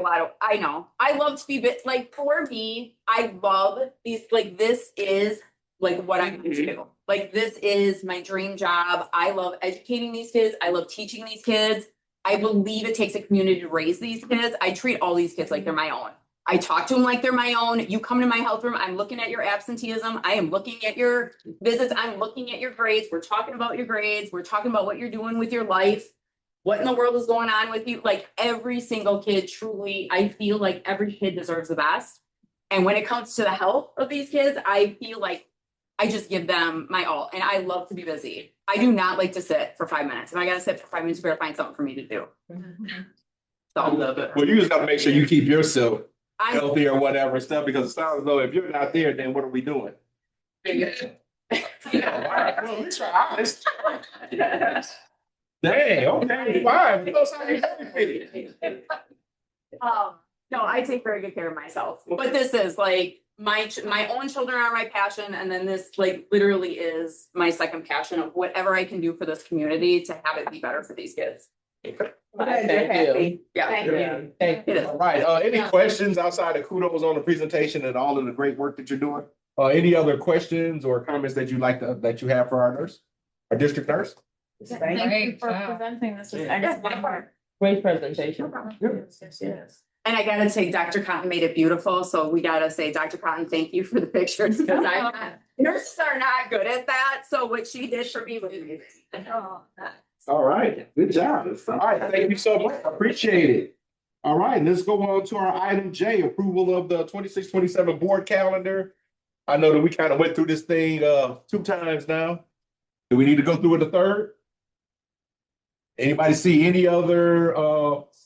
lot of, I know. I love to be, like, for me, I love these, like, this is like what I'm going to do. Like, this is my dream job. I love educating these kids. I love teaching these kids. I believe it takes a community to raise these kids. I treat all these kids like they're my own. I talk to them like they're my own. You come to my health room, I'm looking at your absenteeism. I am looking at your visits. I'm looking at your grades. We're talking about your grades. We're talking about what you're doing with your life. What in the world is going on with you? Like, every single kid, truly, I feel like every kid deserves the best. And when it comes to the health of these kids, I feel like I just give them my all. And I love to be busy. I do not like to sit for 5 minutes. If I gotta sit for 5 minutes, you better find something for me to do. So I love it. Well, you just gotta make sure you keep yourself healthy or whatever stuff, because it sounds as though if you're not there, then what are we doing? Dang, okay, fine. You know, so you everything. No, I take very good care of myself, but this is like my own children are my passion, and then this like literally is my second passion of whatever I can do for this community to have it be better for these kids. Thank you. Yeah. Thank It is. All right, any questions outside of kudos on the presentation and all of the great work that you're doing? Any other questions or comments that that you have for our nurse, our district nurse? Thank you for presenting this. Was excellent. Great presentation. Yes. And I gotta say, Dr. Cotton made it beautiful, so we gotta say, Dr. Cotton, thank you for the pictures, because nurses are not good at that, so what she did for me was amazing. All right, good job. All right, thank you so much. Appreciate it. All right, let's go on to our item J, approval of the 26-27 board calendar. I know that we kind of went through this thing 2 times now. Do we need to go through it a third? Anybody see any other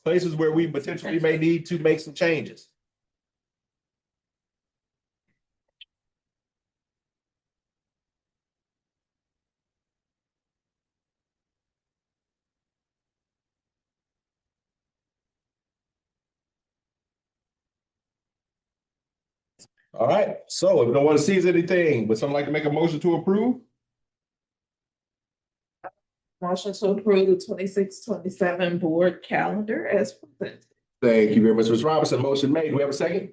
places where we potentially may need to make some changes? All right, so if no one sees anything, would someone like to make a motion to approve? Motion to approve the 26-27 board calendar as presented. Thank you very much, Ms. Robinson. Motion made. Do we have a second?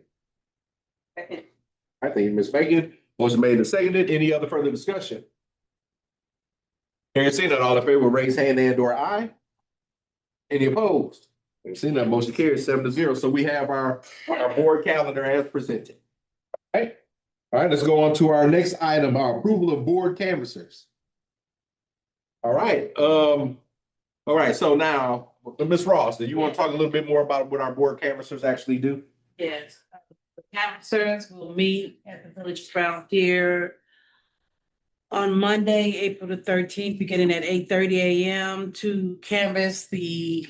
Second. I think Ms. Megan, motion made and seconded. Any other further discussion? Hearing seen that, all in favor, raise hand and/or aye. Any opposed? Hearing seen that, motion carries 7-0. So we have our board calendar as presented. All right, let's go on to our next item, our approval of board canvassers. All right, so now, Ms. Ross, do you want to talk a little bit more about what our board canvassers actually do? Yes. The canvassers will meet at the Village of Brown Deer on Monday, April the 13th, beginning at 8:30 a.m. to canvass the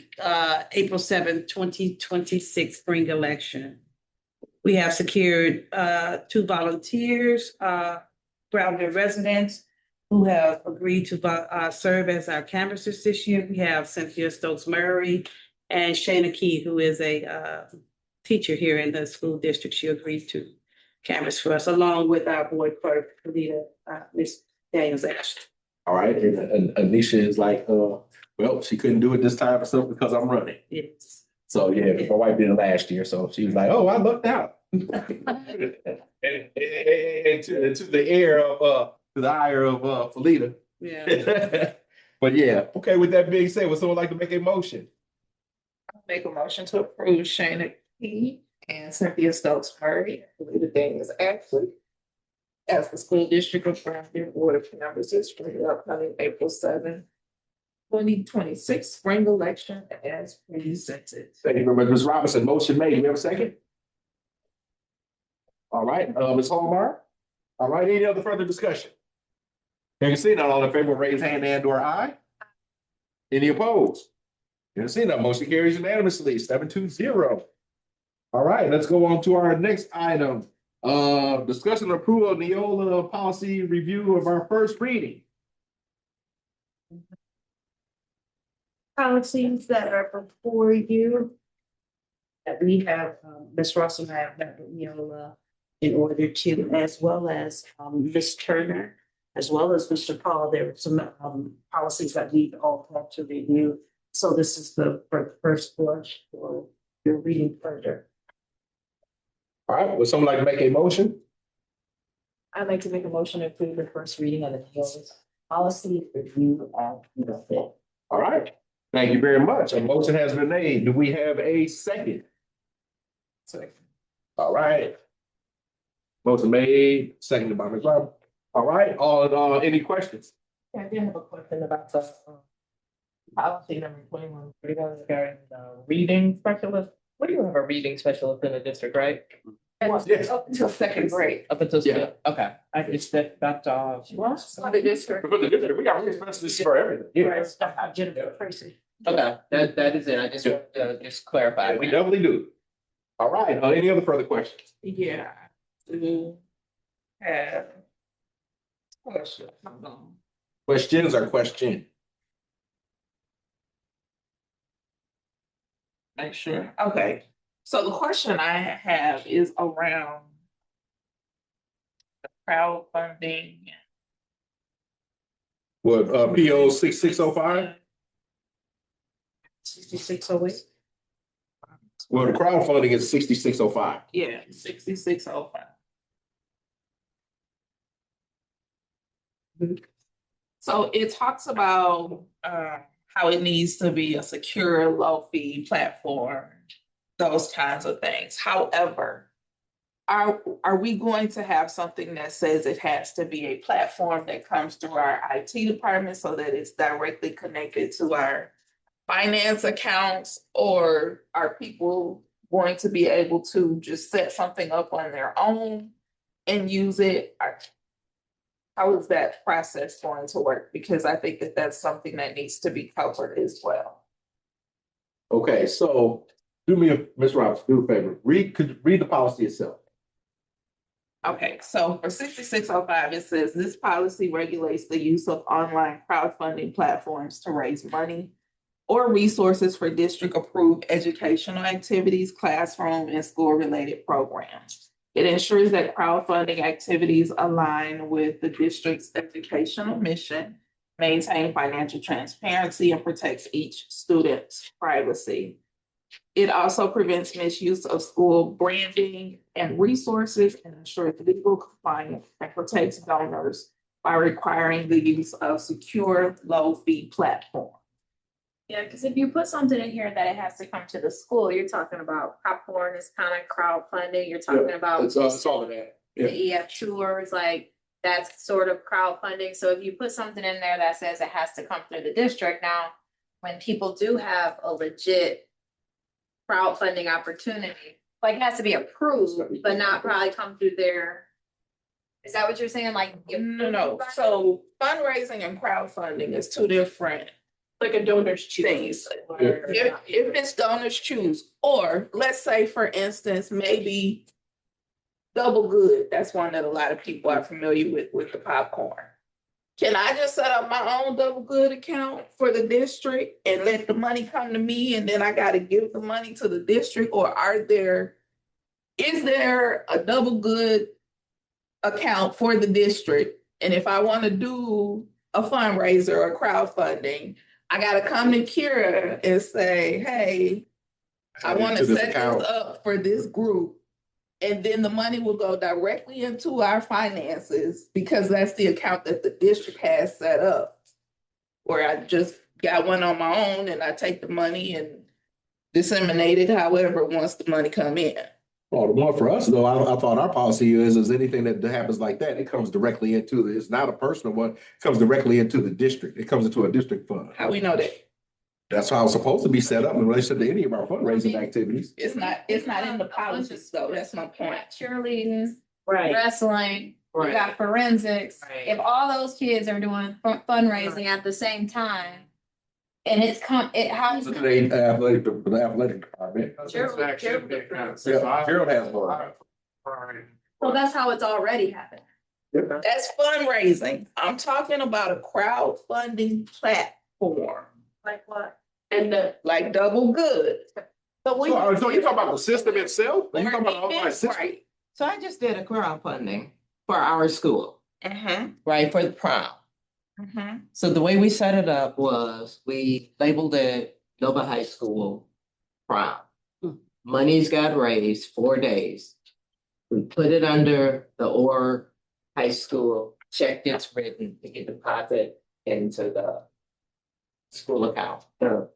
April 7th, 2026 spring election. We have secured 2 volunteers, Brown Deer residents who have agreed to serve as our canvassers this year. We have Cynthia Stokes Murray and Shayna Key, who is a teacher here in the school district. She agreed to canvass for us, along with our board clerk, Kalita, Ms. Daniels Ashton. All right, and Anisha is like, well, she couldn't do it this time or something because I'm running. Yes. So yeah, my wife did it last year, so she was like, "Oh, I lucked out." and to the ear of to the ire of Felita. Yeah. But yeah, okay. With that being said, would someone like to make a motion? I'll make a motion to approve Shayna Key and Cynthia Stokes Murray, Kalita Daniels Ashley as the school district of Brown Deer Board of Canvassers for the upcoming April 7th, 2026 spring election as presented. Thank you very much, Ms. Robinson. Motion made. Do we have a second? All right, Ms. Hallmark. All right, any other further discussion? You can see, not all in favor, raise hand and/or aye. Any opposed? You can see that motion carries unanimously, 7-0. All right, let's go on to our next item. Discussion and approval of Neola policy review of our first reading. Policies that are before you. That we have, Ms. Ross and I have met with Neola in order to, as well as Ms. Turner, as well as Mr. Paul. There were some policies that we all had to review. So this is the first blush for your reading further. All right, would someone like to make a motion? I'd like to make a motion to approve the first reading of the Neola policy review of the. All right, thank you very much. A motion has been made. Do we have a second? Second. All right. Motion made, seconded by Ms. Robinson. All right, any questions? Yeah, I did have a question about the policy number 21, regarding the reading specialist. What do you have a reading specialist in the district, right? Yes. Up until 2nd grade. Up until, Yeah. okay. It's that, For the district. We got real specialists for everything. Yeah. Jennifer Tracy. okay, that is it. I just want to just clarify. We definitely do. All right, any other further questions? Yeah. Have. Question, hold on. Questions or question? Make sure, okay, so the question I have is around. The crowdfunding. What, PO 6605? 6608. Well, the crowdfunding is 6605. Yeah, 6605. So it talks about how it needs to be a secure, low fee platform, those kinds of things. However, are we going to have something that says it has to be a platform that comes through our IT department so that it's directly connected to our finance accounts? Or are people going to be able to just set something up on their own and use it? How is that process going to work? Because I think that that's something that needs to be covered as well. Okay, so do me a, Ms. Roberts, do a favor, could read the policy itself. Okay, so for 6605, it says this policy regulates the use of online crowdfunding platforms to raise money or resources for district-approved educational activities, classroom, and school-related programs. It ensures that crowdfunding activities align with the district's educational mission, maintain financial transparency, and protects each student's privacy. It also prevents misuse of school branding and resources and ensures legal compliance and protects donors by requiring the use of secure, low-fee platforms. Yeah, because if you put something in here that it has to come to the school, you're talking about popcorn is kind of crowdfunding, you're talking about. It's all of that. The EF tours, like that's sort of crowdfunding. So if you put something in there that says it has to come through the district, now when people do have a legit crowdfunding opportunity, like it has to be approved, but not probably come through their. Is that what you're saying? Like No, so fundraising and crowdfunding is two different Like a donor's choose. things. If it's donors choose, or let's say, for instance, maybe Double Good, that's one that a lot of people are familiar with the popcorn. Can I just set up my own Double Good account for the district and let the money come to me and then I gotta give the money to the district? Or is there a Double Good account for the district? And if I wanna do a fundraiser or crowdfunding, I gotta come to Kira and say, hey, I wanna To this set account. this up for this group. And then the money will go directly into our finances because that's the account that the district has set up. Where I just got one on my own and I take the money and disseminate it however once the money come in. Well, the one for us though, I thought our policy is anything that happens like that, it comes directly into, it's not a personal one, it comes directly into the district. It comes into a district fund. How we know that? That's how it's supposed to be set up in relation to any of our fundraising activities. It's not in the policies though, that's my point. cheerleading, Right. wrestling, you Right. got forensics. Right. If all those kids are doing fundraising at the same time, and how is Look at it? the athletic department. Gerald Yeah, Gerald has one. So that's how it's already happening. That's fundraising. I'm talking about a crowdfunding platform. Like what? And Like Double Good. So you're talking about the system itself? Or you talking about the online system? Right. So I just did a crowdfunding for our school, right, for the prom. So the way we set it up was we labeled it Nova High School prom. Monies got raised 4 days. We put it under the Orr High School, check gets written, we get deposit into the school account, the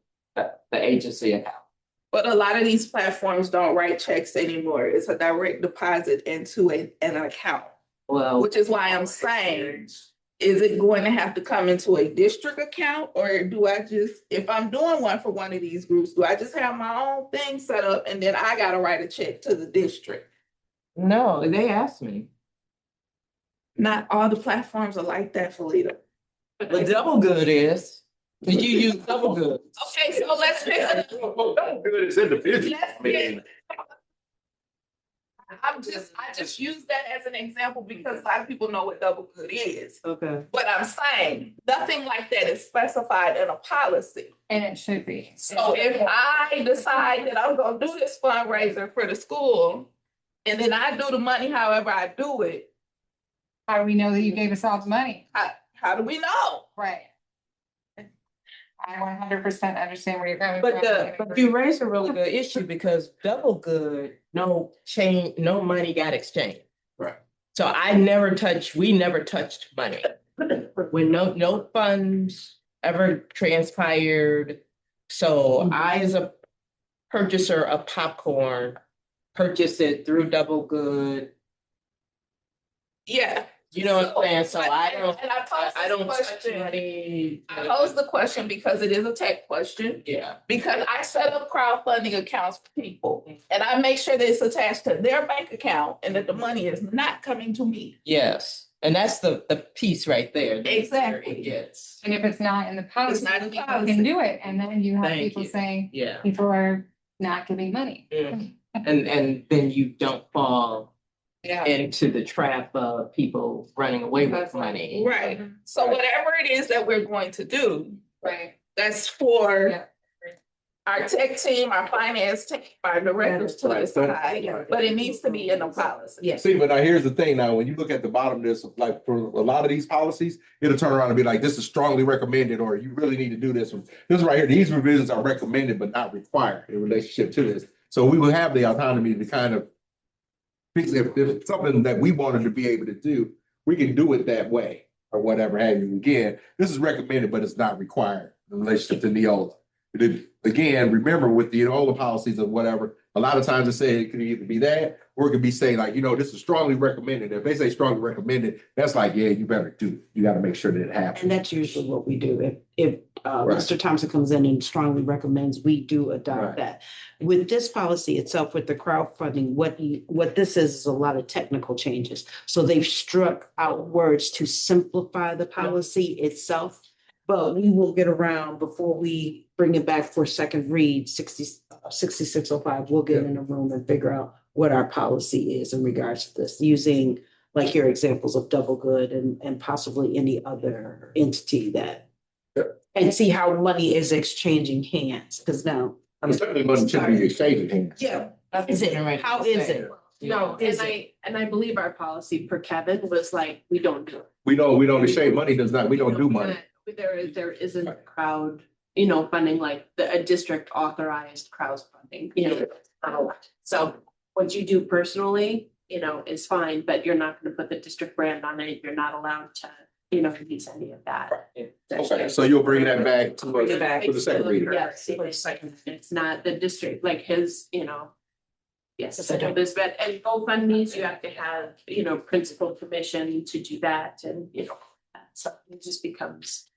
agency account. But a lot of these platforms don't write checks anymore. It's a direct deposit into an account. Well, Which is why I'm saying, is it going to have to come into a district account? Or do I just, if I'm doing one for one of these groups, do I just have my own thing set up and then I gotta write a check to the district? no, they asked me. Not all the platforms are like that, Felita. But Double Good is, did you use Double Good? Okay, so let's pick. Double Good is individual. Let's pick. I just use that as an example because a lot of people know what double good is. Okay. But I'm saying, nothing like that is specified in a policy. And it should be. So if I decide that I'm gonna do this fundraiser for the school, and then I do the money however I do it, How do we know that you gave us all the money? how do we know? Right. I 100% understand where you're coming from. But you raised a really good issue because double good, no money got exchanged. Right. So we never touched money. When no funds ever transpired. So I, as a purchaser of popcorn, purchased it through double good. Yeah. You know what I'm saying? So I don't touch question. money. I pose the question because it is a tech question. Yeah. Because I set up crowdfunding accounts for people and I make sure that it's attached to their bank account and that the money is not coming to me. Yes. And that's the piece right there. Exactly. Yes. And if it's not in the policy, not in the people policy. can do it. And then you have Thank people you. saying, Yeah. people are not giving money. And then you don't fall Yeah. into the trap of people running away with money. Right. So whatever it is that we're going to do, Right. that's for Yeah. our tech team, our finance team, our directors to decide, but it needs to be in the policy. Yes. See, but now here's the thing now, when you look at the bottom of this, like for a lot of these policies, it'll turn around and be like, this is strongly recommended, or you really need to do this one. This right here, these revisions are recommended but not required in relationship to this. So we will have the autonomy to kind of fix it. If it's something that we wanted to be able to do, we can do it that way or whatever have you. Again, this is recommended, but it's not required in relationship to Neola. Again, remember with the Neola policies or whatever, a lot of times they say it could either be that or it could be saying like, this is strongly recommended. If they say strongly recommended, that's like, yeah, you better do it. You got to make sure that it happens. And that's usually what we do. If Mr. Thompson comes in and strongly recommends, we do adopt that. With this policy itself, with the crowdfunding, what this is a lot of technical changes. So they've struck out words to simplify the policy itself. But we will get around before we bring it back for second read, 6605, we'll get in a room and figure out what our policy is in regards to this, using like your examples of double good and possibly any other entity that, and see how money is exchanging hands, because now. Certainly money should be exchanging hands. Yeah, is it, how is it? No, Is and I believe our policy per Kevin was like, we don't do it. We don't exchange money, we don't do money. There isn't crowd, funding like a district authorized crowdfunding, So what you do personally, is fine, but you're not gonna put the district brand on it. You're not allowed to, use any of that. Okay, so you'll bring that back to Bring it back. for the second reading. Yes, it's not the district, like his, yes, Yes, I do. there's that, and GoFundMe's, you have to have, principal permission to do that, and, so it just becomes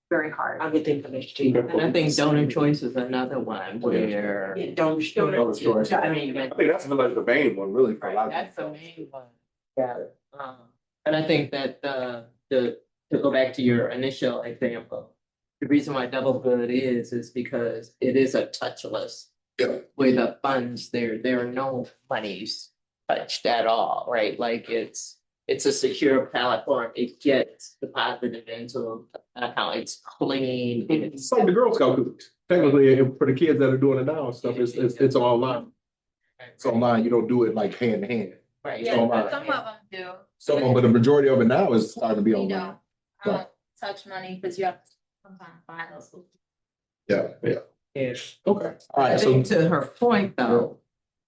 very hard. I'll get the information to you. And I think donor choice is another one where. Yeah, don't. choice. I mean, I think that's like the main one, really, for a lot of that's the main one. Got it. And I think that to go back to your initial example, the reason why double good is because it is a touchless. Yeah. With the funds, there are no monies touched at all, right? Like it's a secure platform. It gets deposited into an account. It's clean. It's like the Girl Scout cookies. Technically, for the kids that are doing it now and stuff, it's online. It's online. You don't do it like hand to hand. Right. It's online. Some of them do. Some of them, but the majority of it now is starting to be online. I don't touch money because you have to sometimes buy those. Yeah. Yes. Okay. All I right. So think to her point though,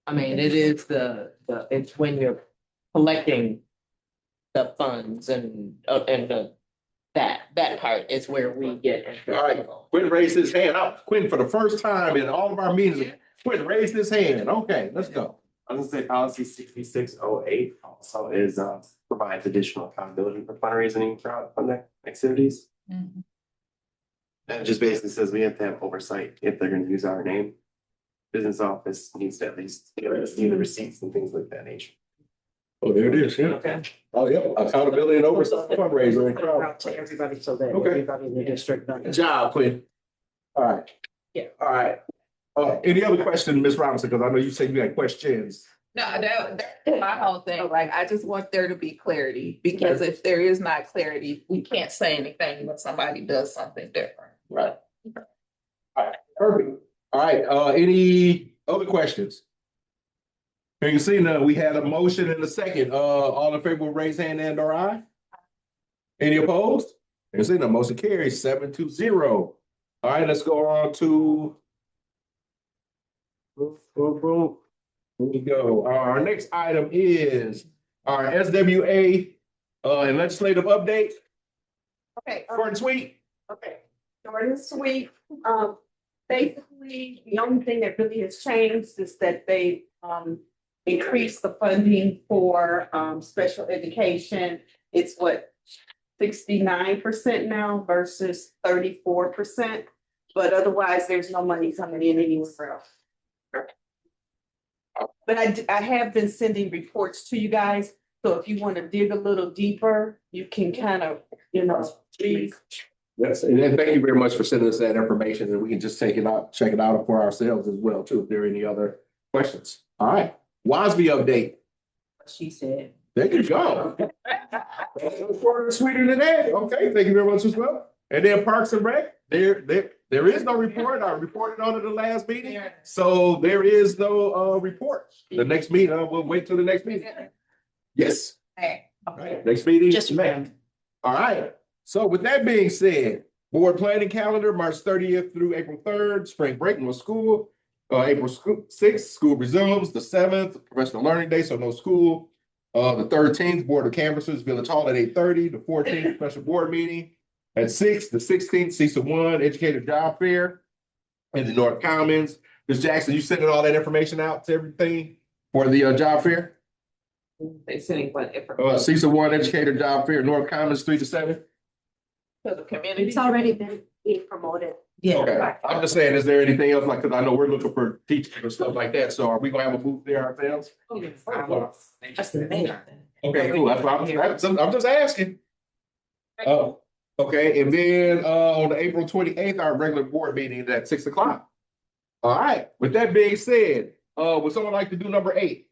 I mean, it is it's when you're collecting the funds and that part is where we get into. all right, Quinn raised his hand up. Quinn, for the first time in all of our meetings, Quinn raised his hand. Okay, let's go. I was gonna say policy 6608 also is provides additional accountability for fundraising and crowdfunding activities. And it just basically says we have to have oversight if they're gonna use our name. Business office needs to at least see the receipts and things like that nature. Oh, there it is, yeah. Okay. Oh, yeah, accountability and oversight fundraiser and crowd. Out to everybody so that Okay. everybody in the district knows. Good job, Quinn. All right. Yeah. All right. Any other question, Ms. Robinson? Because I know you said you had questions. No, that's my whole thing. Like, I just want there to be clarity, because if there is not clarity, we can't say anything when somebody does something different. Right. All right, perfect. All right, any other questions? You can see now, we had a motion and a second. All in favor, will raise hand and or aye. Any opposed? You can see the motion carries 7-0. All right, let's go on to. Boom, boom, boom. Here we go. Our next item is our SWA and legislative update. Okay. Short and sweet. Okay, short and sweet. Basically, the only thing that really has changed is that they increased the funding for special education. It's what, 69% now versus 34%. But otherwise, there's no money coming in anywhere else. But I have been sending reports to you guys, so if you want to dig a little deeper, you can kind of, read. Yes, and then thank you very much for sending us that information, and we can just take it out, check it out for ourselves as well, too, if there are any other questions. All right, WASB update. She said. There you go. Shorter and sweeter than that. Okay, thank you very much as well. And then Parks and Rec, there is no report. I reported on it the last meeting, so there is no report. The next meeting, we'll wait till the next meeting. Yes. Hey. Right, next meeting. Just May. All right. So with that being said, board planning calendar, March 30th through April 3rd, spring break, no school. April 6th, school resumes. The 7th, professional learning day, so no school. The 13th, board of canvassers, Village Hall at 8:30. The 14th, special board meeting at 6. The 16th, CISA 1, educator job fair in the North Commons. Ms. Jackson, you sending all that information out to everything for the job fair? They sending what information CISA 1, educator job fair, North Commons, 3 to 7. to the community? It's already been being promoted. Yeah. Okay, I'm just saying, is there anything else, like, because I know we're looking for teachers and stuff like that, so are we gonna have a booth there ourselves? Okay, cool, that's what I'm just asking. Oh, okay, and then on the April 28th, our regular board meeting is at 6 o'clock. All right, with that being said, would someone like to do number 8?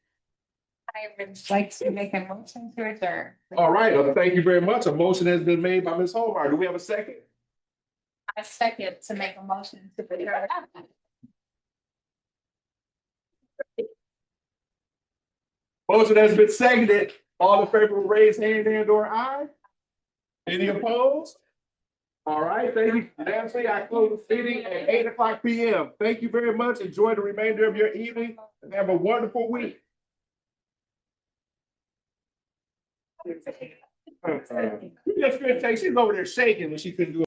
I would like to make a motion to adjourn. All right, thank you very much. A motion has been made by Ms. Holmar. Do we have a second? I second to make a motion to adjourn. Motion has been seconded. All in favor, will raise hand and or aye. Any opposed? All right, thank you. Nancy, I close the meeting at 8 p.m. Thank you very much. Enjoy the remainder of your evening and have a wonderful week. She's over there shaking when she couldn't do it.